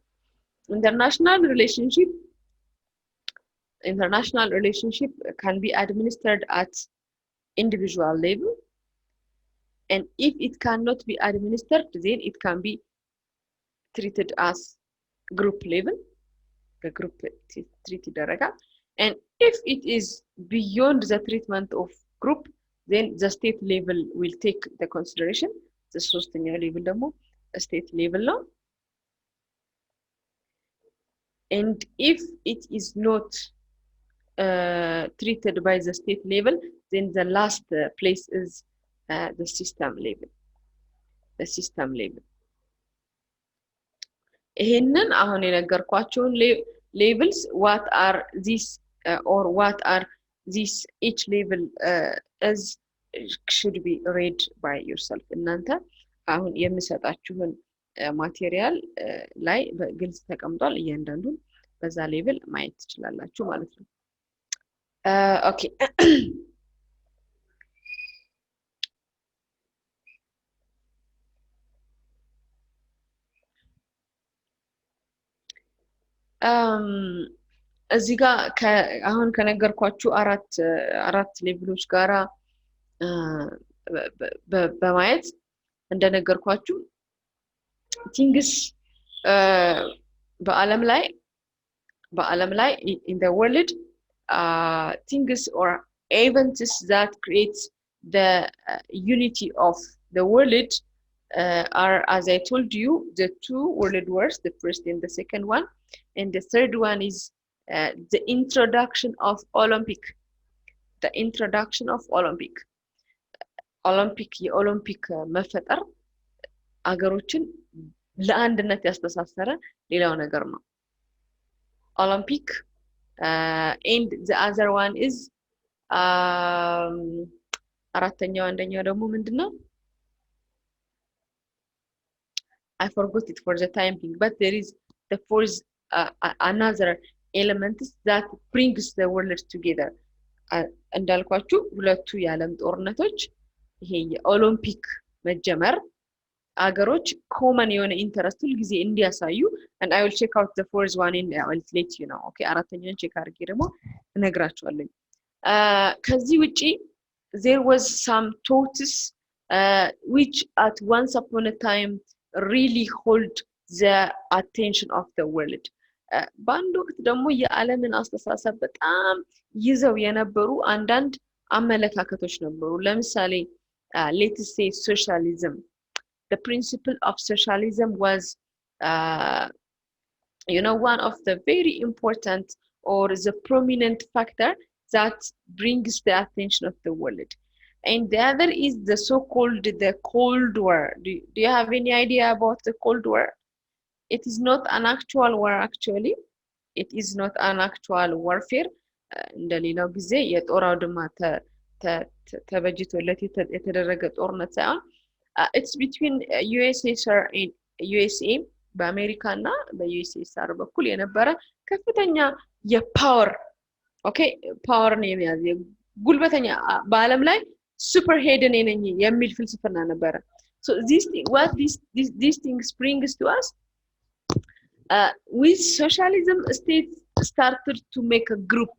international relationship can be administered at individual level and if it cannot be administered then it can be treated as group level the group treat ይደረጋል and if it is beyond the treatment of group then the state level will take the consideration the ሶስተኛ level ደግሞ state level ነው and if it is not treated by the state level then the last place is the system level ይሄንን አሁን የነገርኳቸውን labels what are these or what are these each level as should be read by yourself እናንተ አሁን የምሰጣችሁን ማቴሪያል ላይ በግልጽ ተቀምጧል እያንዳንዱን በዛ ሌቭል ማየት ትችላላችሁ ማለት ነው ኦኬ እዚህ ጋር አሁን ከነገርኳችሁ አራት ሌቭሎች ጋራ በማየት እንደነገርኳችሁ things በአለም ላይ in the world things or events that creates the unity of the world are as I told you the two world wars the first and the second one and the third one is the introduction of Olympic የኦሎምፒክ መፈጠር አገሮችን ለአንድነት ያስተሳሰረ ሌላው ነገር ነው Olympic and the other one is አንደኛው ደግሞ ምንድነው I forgot it for the time being but there is the fourth another element that brings the world together እንዳልኳችሁ ሁለቱ የዓለም ጦርነቶች ይሄ የኦሎምፒክ መጀመር አገሮች common የሆነ ኢንተረስት ሁልጊዜ እንዲያሳዩ and I will check out the fourth one and I will let you know okay አራተኛውን ቼክ አድርጌ ደግሞ እነግራችኋለሁ ከዚህ ውጪ there was some thoughts which at once upon a time really hold the attention of the world. በአንድ ወቅት ደግሞ የዓለምን አስተሳሰብ በጣም ይዘው የነበሩ አንዳንድ አመለካከቶች ነበሩ። ለምሳሌ let's say socialism. The principle of socialism was one of the very important or the prominent factor that brings the attention of the world. And the other is the so-called the Cold War. Do you have any idea about the Cold War? It is not an actual war actually. It is not an actual warfare. እንደሌላው ጊዜ የጦር አውድማ ተበጅቶለት የተደረገ ጦርነት ሳይሆን it's between USSR and USA በአሜሪካ እና በዩኤስኤስአር በኩል የነበረ ከፍተኛ የፓወር ፓወር ነው የሚያዝ ጉልበተኛ በአለም ላይ ሱፐር ሄድ ነኝ የሚል ፍልስፍና ነበረ። So these things brings to us with socialism, states started to make a group,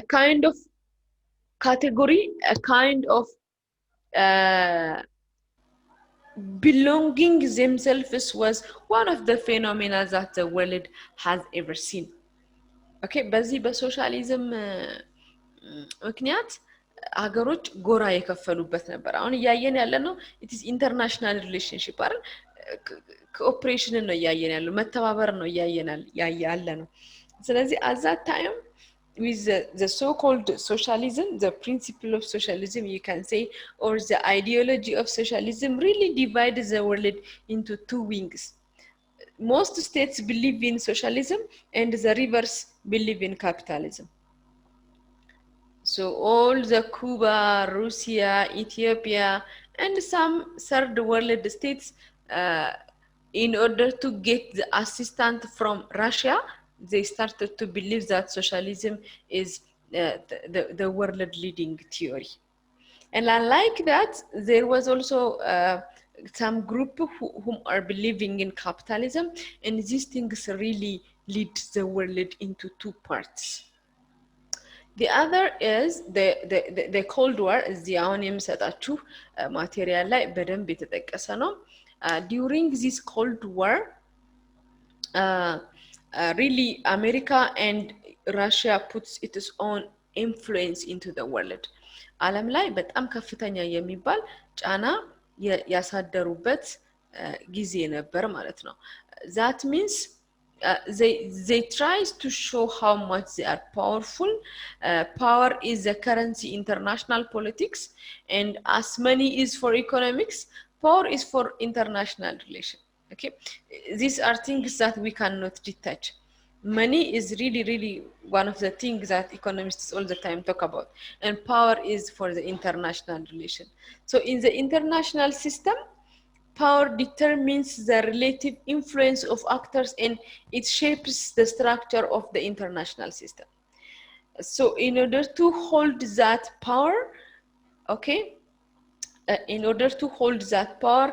a kind of category, a kind of belonging themselves was one of the phenomena that the world has ever seen. Okay, በዚህ በሶሻሊዝም ምክንያት ሀገሮች ጎራ የከፈሉበት ነበር። አሁን እያየን ያለ ነው it is international relationship አይደል? ኮኦፕሬሽን ነው እያየን ያለው፣ መተባበር ነው እያየን ያለ ነው። ስለዚህ at that time with the so-called socialism, the principle of socialism you can say, or the ideology of socialism really divides the world into two wings. Most states believe in socialism and the reverse believe in capitalism. So all the Cuba, Russia, Ethiopia, and some third world states, in order to get the assistance from Russia, they started to believe that socialism is the world leading theory. And unlike that, there was also some group whom are believing in capitalism, and these things really lead the world into two parts. The other is the Cold War. the አሁን የምሰጣችሁ ማቴሪያል ላይ በደንብ የተጠቀሰ ነው። During this Cold War, really America and Russia puts its own influence into the world. ዓለም ላይ በጣም ከፍተኛ የሚባል ጫና ያሳደሩበት ጊዜ ነበር ማለት ነው። That means they try to show how much they are powerful. Power is the currency in international politics, and as money is for economics, power is for international relation. Okay, these are things that we cannot detach. Money is really one of the things that economists all the time talk about, and power is for the international relation. So in the international system, power determines the relative influence of actors, and it shapes the structure of the international system. So in order to hold that power, okay, in order to hold that power,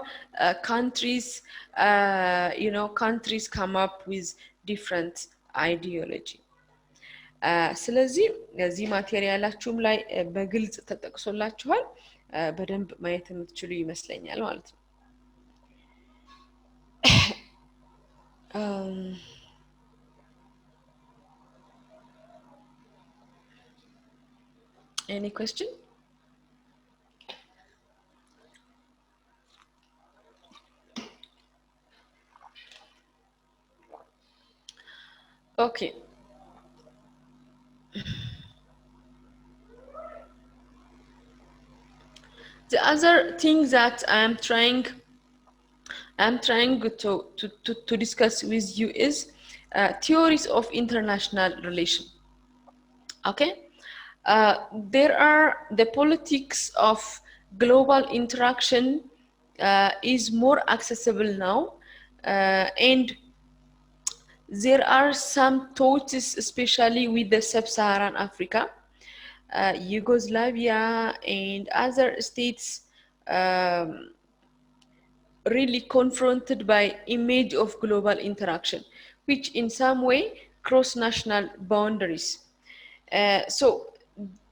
countries come up with different ideology. ስለዚህ እዚህ ማቴሪያላችሁም ላይ በግልጽ ተጠቅሶላችኋል፣ በደንብ ማየት የምትችሉ ይመስለኛል ማለት ነው። Any question? Okay. The other thing that I'm trying to discuss with you is theories of international relation. Okay, there are the politics of global interaction is more accessible now, and there are some thoughts, especially with the sub-Saharan Africa, Yugoslavia and other states, really confronted by image of global interaction, which in some way cross national boundaries. So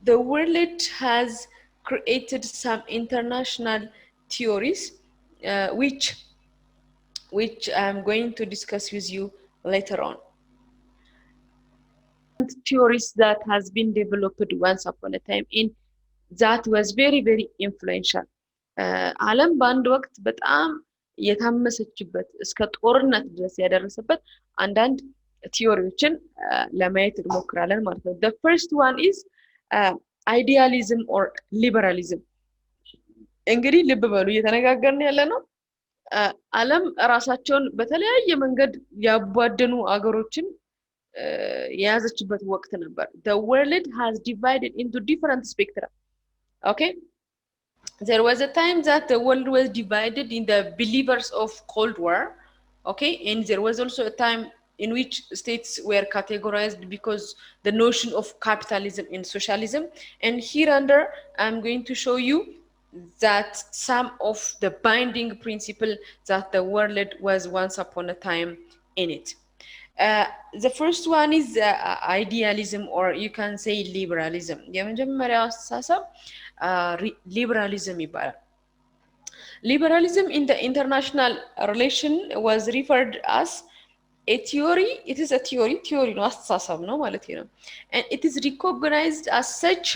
the world has created some international theories which which I'm going to discuss with you later on. Theories that has been developed once upon a time in that was very very influential. ዓለም በአንድ ወቅት በጣም የታመሰችበት እስከ ጦርነት ድረስ ያደረሰበት አንዳንድ ቲዮሪዎችን ለማየት እንሞክራለን ማለት ነው። The first one is idealism or liberalism። እንግዲህ ልብ በሉ እየተነጋገርን ያለ ነው ዓለም ራሳቸውን በተለያየ መንገድ ያቧደኑ አገሮችን የያዘችበት ወቅት ነበር። The world has divided into different spectra. Okay? There was a time that the world was divided in the believers of Cold War. Okay? And there was also a time in which states were categorized because the notion of capitalism and socialism. And here under, I'm going to show you that some of the binding principle that the world was once upon a time in it. The first one is idealism, or you can say liberalism. የመጀመሪያው አስተሳሰብ liberalism ይባላል። Liberalism in the international relation was referred as a theory. It is a theory ነው አስተሳሰብ ነው ማለት ነው። And it is recognized as such.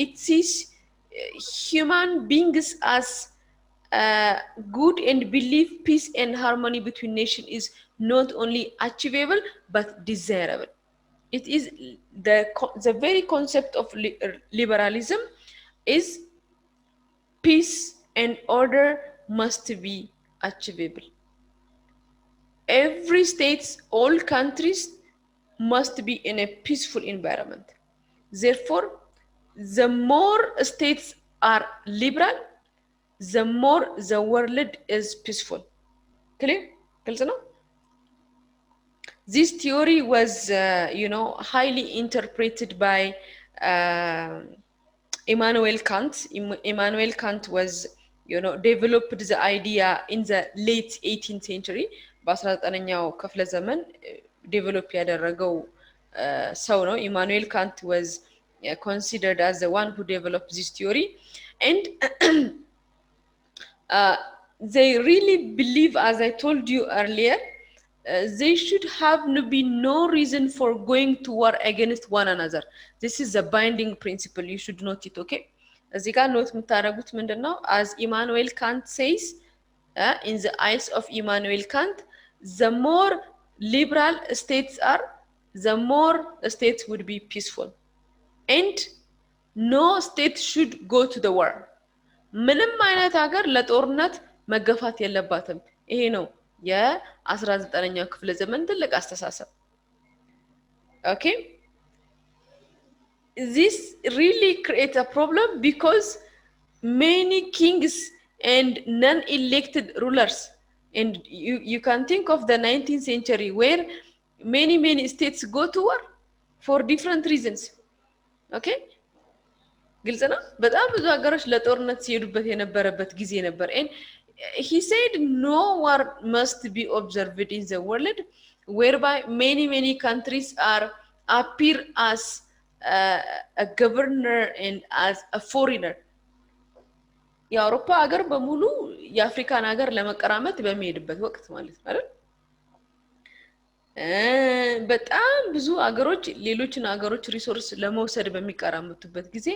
It sees human beings as good and believe peace and harmony between nations is not only achievable but desirable. It is the very concept of liberalism is peace and order must be achievable. Every state, all countries must be in a peaceful environment. Therefore, the more states are liberal, the more the world is peaceful. Clear? This theory was, highly interpreted by Immanuel Kant. Immanuel Kant was, developed the idea in the late 18th century. በ19ኛው ክፍለ ዘመን ዴቨሎፕ ያደረገው ሰው ነው። Immanuel Kant was considered as the one who developed this theory. And they really believe, as I told you earlier, they should have no reason for going to war against one another. This is a binding principle. You should note it, okay? እዚህ ጋር ኖት የምታደርጉት ምንድን ነው? As Immanuel Kant says, in the eyes of Immanuel Kant, the more liberal states are, the more states would be peaceful. And no state should go to the war. ምንም አይነት ሀገር ለጦርነት መገፋት የለባትም። ይሄ ነው የ19ኛው ክፍለ ዘመን ትልቅ አስተሳሰብ። Okay? This really creates a problem because many kings and non-elected rulers, and you can think of the 19th century where many states go to war for different reasons. Okay? ግልጽ ነው። በጣም ብዙ ሀገሮች ለጦርነት ሲሄዱበት የነበረበት ጊዜ ነበር። And he said no war must be observed in the world whereby many countries appear as a governor and as a foreigner. የአውሮፓ ሀገር በሙሉ የአፍሪካን ሀገር ለመቀራመት በሚሄድበት ወቅት ማለት ነው። በጣም ብዙ ሀገሮች ሌሎችን ሀገሮች ሪሶርስ ለመውሰድ በሚቀራመቱበት ጊዜ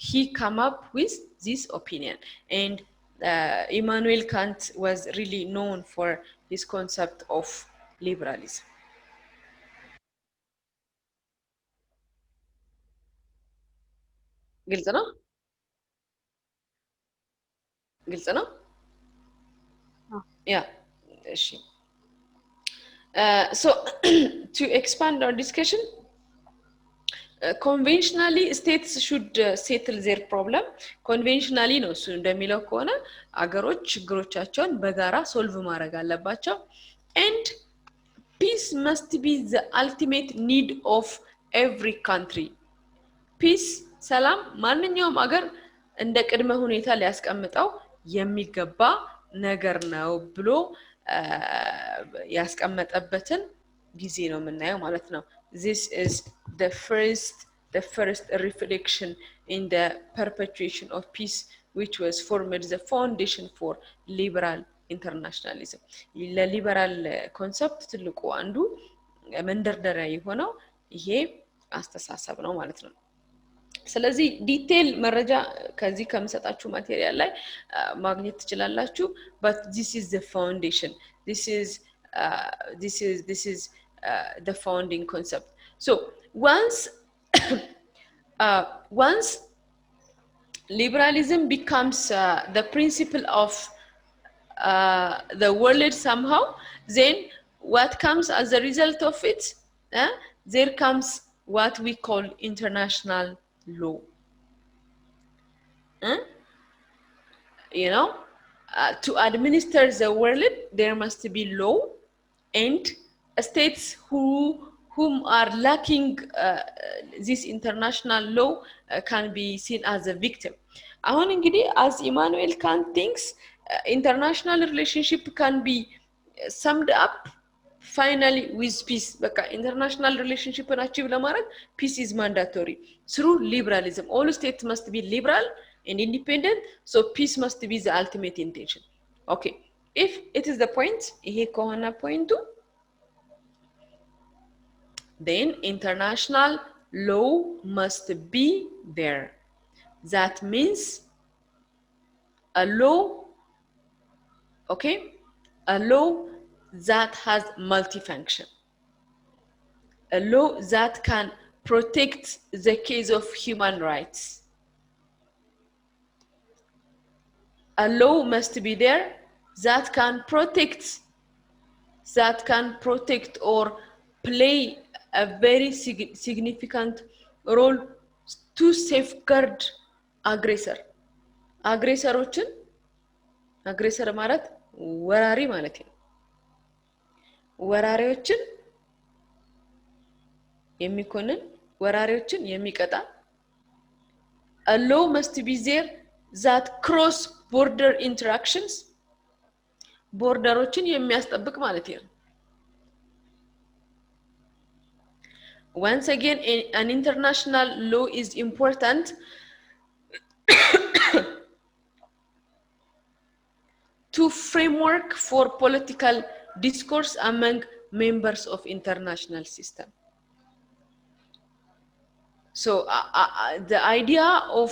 he come up with this opinion. And Immanuel Kant was really known for his concept of liberalism. ግልጽ ነው? ግልጽ ነው? Yeah. እሺ So to expand our discussion, conventionally states should settle their problem. Conventionally ነው እሱ እንደሚለው ከሆነ አገሮች ችግሮቻቸውን በጋራ ሶልቭ ማድረግ አለባቸው. And peace must be the ultimate need of every country. Peace, ሰላም ማንኛውም አገር እንደ ቅድመ ሁኔታ ሊያስቀምጠው የሚገባ ነገር ነው ብሎ ያስቀመጠበትን ጊዜ ነው የምናየው ማለት ነው። This is the first reflection in the perpetuation of peace, which was formed the foundation for liberal internationalism ለሊበራል ኮንሰፕት ትልቁ አንዱ መንደርደሪያ የሆነው ይሄ አስተሳሰብ ነው ማለት ነው ስለዚህ ዲቴል መረጃ ከዚህ ከምሰጣችሁ ማቴሪያል ላይ ማግኘት ትችላላችሁ but this is the foundation this is the founding concept so once liberalism becomes the principle of the world somehow then what comes as a result of it there comes what we call international law you know to administer the world there must be law and states whom are lacking this international law can be seen as a victim አሁን እንግዲህ as Immanuel Kant thinks international relationship can be summed up finally with peace በቃ international relationship achieve ለማድረግ peace is mandatory through liberalism all states must be liberal and independent so peace must be the ultimate intention okay if it is the point ይሄ ከሆነ ፖይንቱ then international law must be there that means a law okay a law that has multifunction a law that can protect the case of human rights a law must be there that can protect or play a very significant role to safeguard aggressoroችን aggressor ማለት ወራሪ ማለት ነው ወራሪዎችን የሚኮንን ወራሪዎችን የሚቀጣ a law must be there that cross border interactions ቦርደሮችን የሚያስጠብቅ ማለት ነው once again an international law is important to framework for political discourse among members of international system so the idea of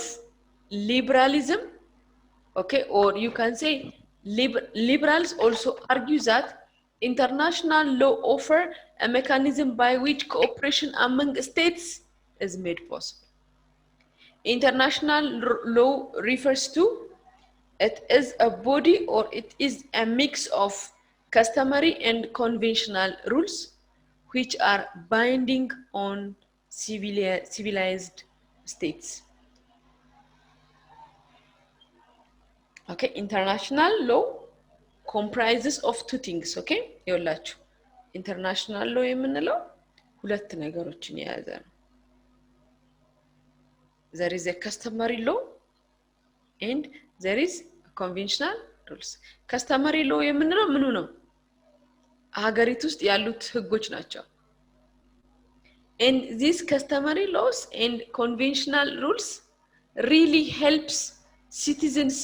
liberalism okay or you can say liberals also argue that international law offer a mechanism by which cooperation among states is made possible international law refers to it is a body or it is a mix of customary and conventional rules which are binding on civilized states okay international law comprises of two things okay ይኸውላችሁ international law የምንለው ሁለት ነገሮችን የያዘ ነው there is a customary law and there is conventional rules customary law የምንለው ምኑ ነው ሀገሪቱ ውስጥ ያሉት ህጎች ናቸው and these customary laws and conventional rules really helps citizens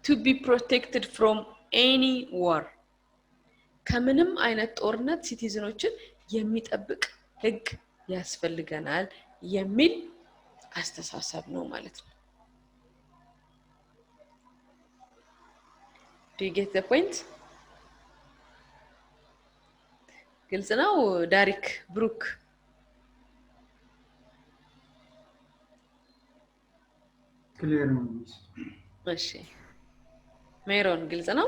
to be protected from any war ከምንም አይነት ጦርነት ሲቲዝኖችን የሚጠብቅ ህግ ያስፈልገናል የሚል አስተሳሰብ ነው ማለት ነው Do you get the point? ግልጽ ነው ዳሪክ ብሩክ ክሊር ነው እሺ ሜሮን ግልጽ ነው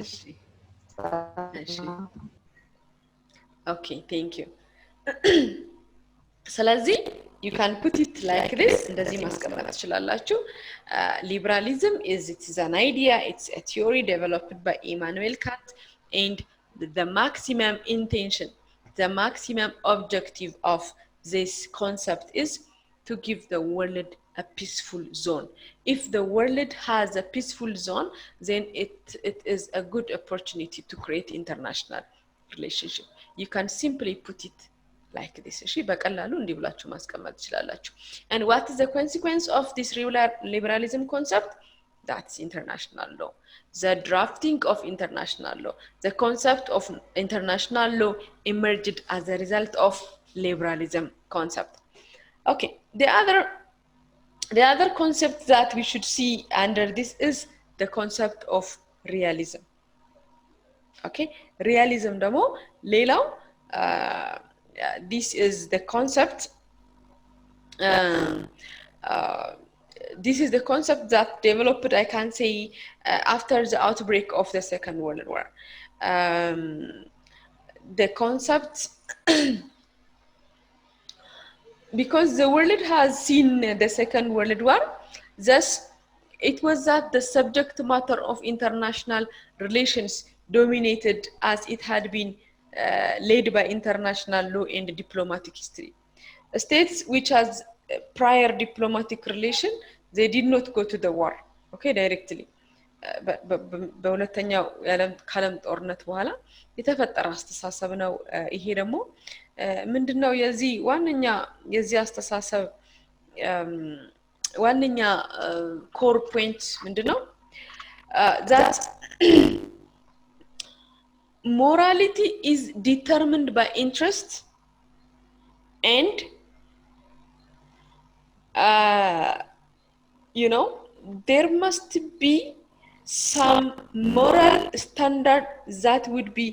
እሺ እሺ okay thank you ስለዚህ you can put it like this እንደዚህ ማስቀመጥ ትችላላችሁ liberalism it is an idea it's a theory developed by Immanuel Kant and the maximum intention the maximum objective of this concept is to give the world a peaceful zone if the world has a peaceful zone then it is a good opportunity to create international relationship you can simply put it like this እሺ በቀላሉ እንዲህ ብላችሁ ማስቀመጥ ትችላላችሁ and what is the consequence of this liberalism concept that's international law the drafting of international law the concept of international law emerged as a result of liberalism concept okay the other concept that we should see under this is the concept of realism okay realism ደግሞ ሌላው this is the concept this is the concept that developed I can say after the outbreak of the Second World War the concept because the world has seen the Second World War thus it was that the subject matter of international relations dominated as it had been led by international law and diplomatic history. States which has prior diplomatic relation, they did not go to the war, okay, directly. በሁለተኛው የዓለም ጦርነት በኋላ የተፈጠረ አስተሳሰብ ነው ይሄ ደግሞ ምንድነው የዚህ ዋንኛ የዚህ አስተሳሰብ ዋንኛ core point ምንድነው that morality is determined by interest and you know there must be some moral standard that would be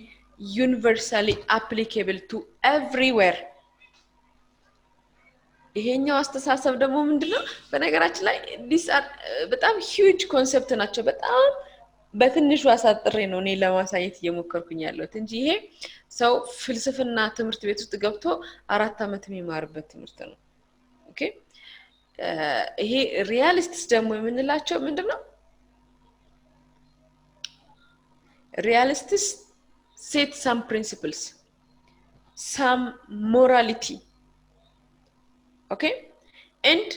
universally applicable to everywhere ይሄኛው አስተሳሰብ ደግሞ ምንድነው በነገራችን ላይ this are በጣም huge concept ናቸው በጣም በትንሹ አሳጥሬ ነው እኔ ለማሳየት እየሞከርኩኝ ያለሁት እንጂ ይሄ ሰው ፍልስፍና ትምህርት ቤት ውስጥ ገብቶ 4 አመት የሚማርበት ትምህርት ነው ኦኬ ይሄ ሪያሊስቲክስ ደግሞ የምንላቸው ምንድነው realists set some principles some morality okay and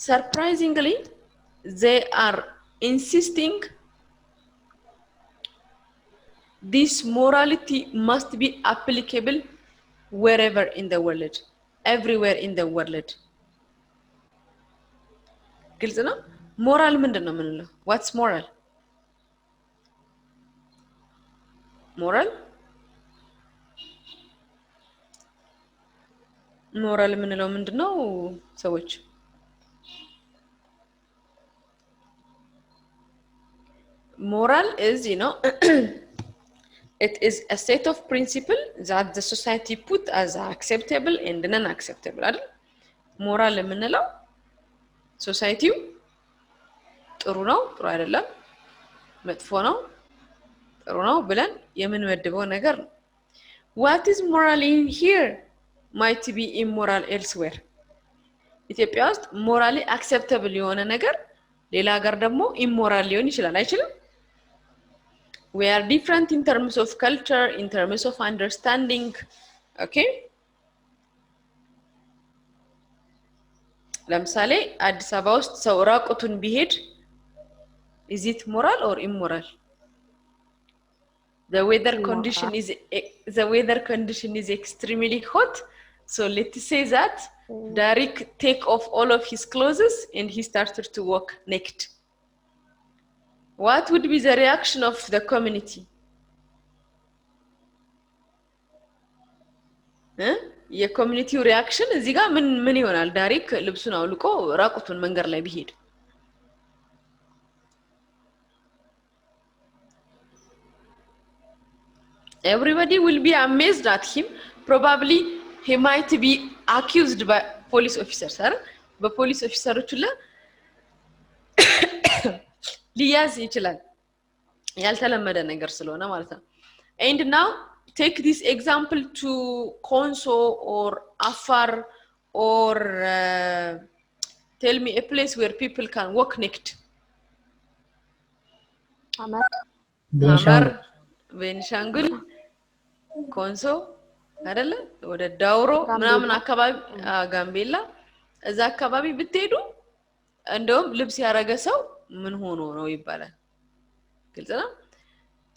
surprisingly they are insisting this morality must be applicable wherever in the world everywhere in the world ግልጽ ነው ሞራል ምንድነው ምንለው what's moral moral ምንለው ምንድነው ሰዎች moral is you know it is a set of principle that the society put as acceptable and non-acceptable አይደል moral ምንለው ሶሳይቲው ጥሩ ነው ጥሩ አይደለም መጥፎ ነው ጥሩ ነው ብለን የምንመድበው ነገር ነው what is moral in here might be immoral elsewhere ኢትዮጵያ ውስጥ morally acceptable የሆነ ነገር ሌላ ሀገር ደግሞ immoral ሊሆን ይችላል አይችልም we are different in terms of culture in terms of understanding okay ለምሳሌ አዲስ አበባ ውስጥ ሰው ራቁቱን ቢሄድ is it moral or immoral the weather condition is extremely hot so let's say that Derek take off all of his clothes and he started to walk naked what would be the reaction of the community የኮሚኒቲው ሪአክሽን እዚህ ጋር ምን ይሆናል ዳሪክ ልብሱን አውልቆ ራቁቱን መንገር ላይ ቢሄድ everybody will be amazed at him probably he might be accused by police officers በፖሊስ ኦፊሰሮች ላይ ሊያዝ ይችላል ያልተለመደ ነገር ስለሆነ ማለት ነው and now take this example to Konso or Afar or tell me a place where people can walk naked Amar Benshangul Konso አይደለ ወደ ዳውሮ ምናምን አካባቢ ጋምቤላ እዛ አካባቢ ብትሄዱ እንደውም ልብስ ያረገ ሰው ምን ሆኖ ነው ይባላል ግልጽ ነው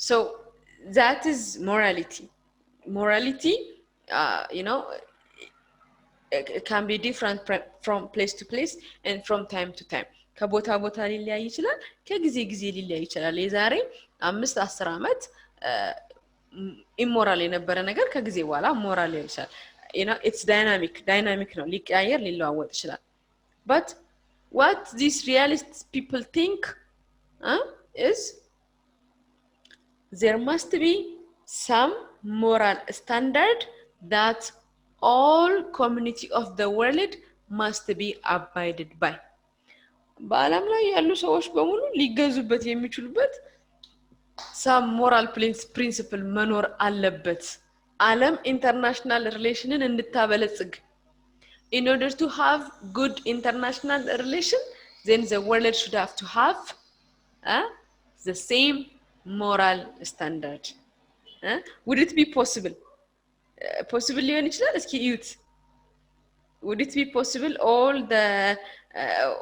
so that is morality you know can be different from place to place and from time to time ከቦታ ቦታ ሊለያይ ይችላል ከጊዜ ጊዜ ሊለያይ ይችላል የዛሬ 5-10 አመት ኢሞራል የነበረ ነገር ከጊዜ በኋላ ሞራል ይሆናል you know it's dynamic ነው ሊቀያየር ሊለዋወጥ ይችላል but what these realist people think is there must be some moral standard that all community of the world must be abided by በአለም ላይ ያሉ ሰዎች በሙሉ ሊገዙበት የሚችሉበት some moral principle መኖር አለበት ዓለም international relationን እንድታበለጽግ in order to have good international relation then the world should have to have the same moral standard would it be possible ሊሆን ይችላል እስኪ እዩት would it be possible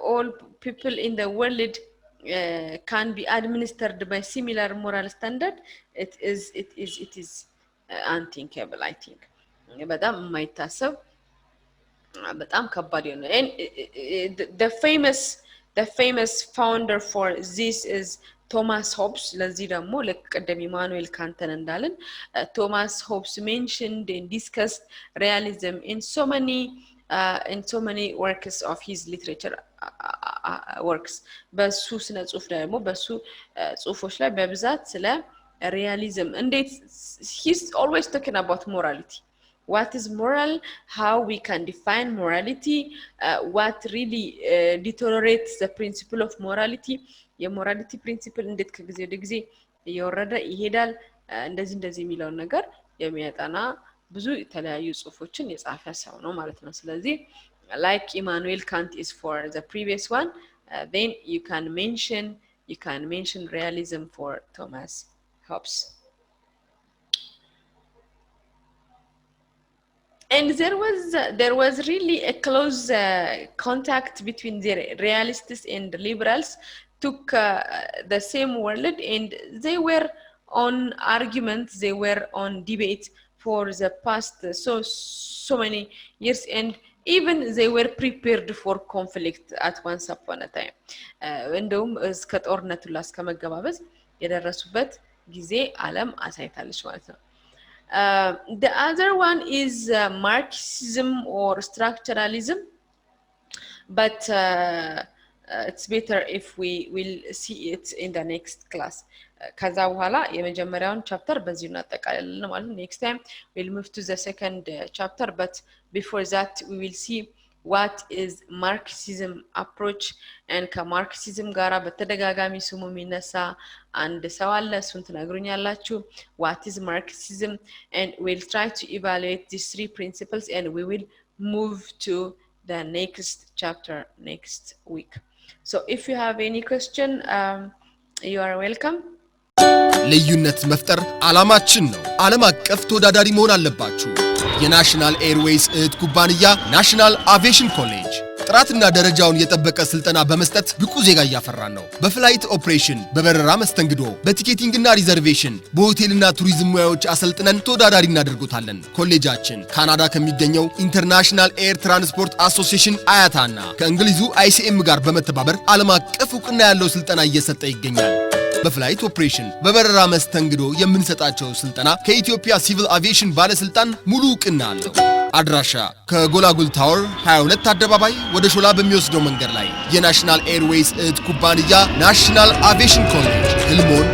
all people in the world can be administered by similar moral standard it is unthinkable I think በጣም የማይታሰብ በጣም ከባድ ነው and the famous founder for this is Thomas Hobbes ለዚህ ደግሞ ለቀደም ኢማኑኤል ካንተን እንዳለን Thomas Hobbes mentioned and discussed realism in so many works of his literature works በሱ ስነ ጽሁፍ ደግሞ በሱ ጽሁፎች ላይ በብዛት ስለ realism እንዴት he's always talking about morality what is moral how we can define morality what really deteriorates the principle of morality የሞራሊቲ ፕሪንሲፕል እንዴት ከጊዜ ወደ ጊዜ እየወረደ ይሄዳል እንደዚህ የሚለው ነገር የሚያጠና ብዙ የተለያዩ ጽሁፎችን የጻፈ ሰው ነው ማለት ነው ስለዚህ like Immanuel Kant is for the previous one then you can mention realism for Thomas Hobbes and there was really a close contact between the realists and the liberals took the same world and they were on arguments they were on debate for the past so many years and even they were prepared for conflict at once upon a time እንደውም እስከ ጦርነቱ ላስከመገባበዝ የደረሱበት ጊዜ ዓለም አሳይታለች ማለት ነው the other one is Marxism or structuralism but it's better if we will see it in the next class ከዛ በኋላ የመጀመሪያውን ቻፕተር በዚህ እናጠቃልለን ማለት ነው next time we'll move to the second chapter but before that we will see what is Marxism approach and ከማርክሲዝም ጋራ በተደጋጋሚ ስሙ የሚነሳ አንድ ሰው አለ እሱን ትነግሩኛላችሁ what is Marxism and we'll try to evaluate these three principles and we will move to the next chapter next week so if you have any question you are welcome ልዩነት መፍጠር ዓላማችን ነው ዓለም አቀፍ ተወዳዳሪ መሆን አለባችሁ የናሽናል ኤርዌይስ ኩባንያ ናሽናል አቪዬሽን ኮሌጅ ጥራትና ደረጃውን የጠበቀ ስልጠና በመስጠት ብቁ ዜጋ ያፈራን ነው በፍላይት ኦፕሬሽን በበረራ መስተንግዶ በቲኬቲንግና ሪዘርቬሽን በሆቴልና ቱሪዝም ሙያዎች አሰልጥነን ተወዳዳሪ እናደርጉታለን ኮሌጃችን ካናዳ ከሚገኘው ኢንተርናሽናል ኤር ትራንስፖርት አሶሲዬሽን አያታና ከእንግሊዙ ICM ጋር በመተባበር ዓለም አቀፍ ዕውቅና ያለው ስልጠና እየሰጠ ይገኛል በፍላይት ኦፕሬሽን በበረራ መስተንግዶ የምንሰጣቸው ስልጠና ከኢትዮጵያ ሲቪል አቪዬሽን ባለስልጣን ሙሉ ዕውቅና አለው አድራሻ ከጎላጉል ታወር 22 አደባባይ ወደ ሾላ በሚወስደው መንገድ ላይ የናሽናል ኤርዌይስ ኩባንያ ናሽናል አቪዬሽን ኮሌጅ ህልሞን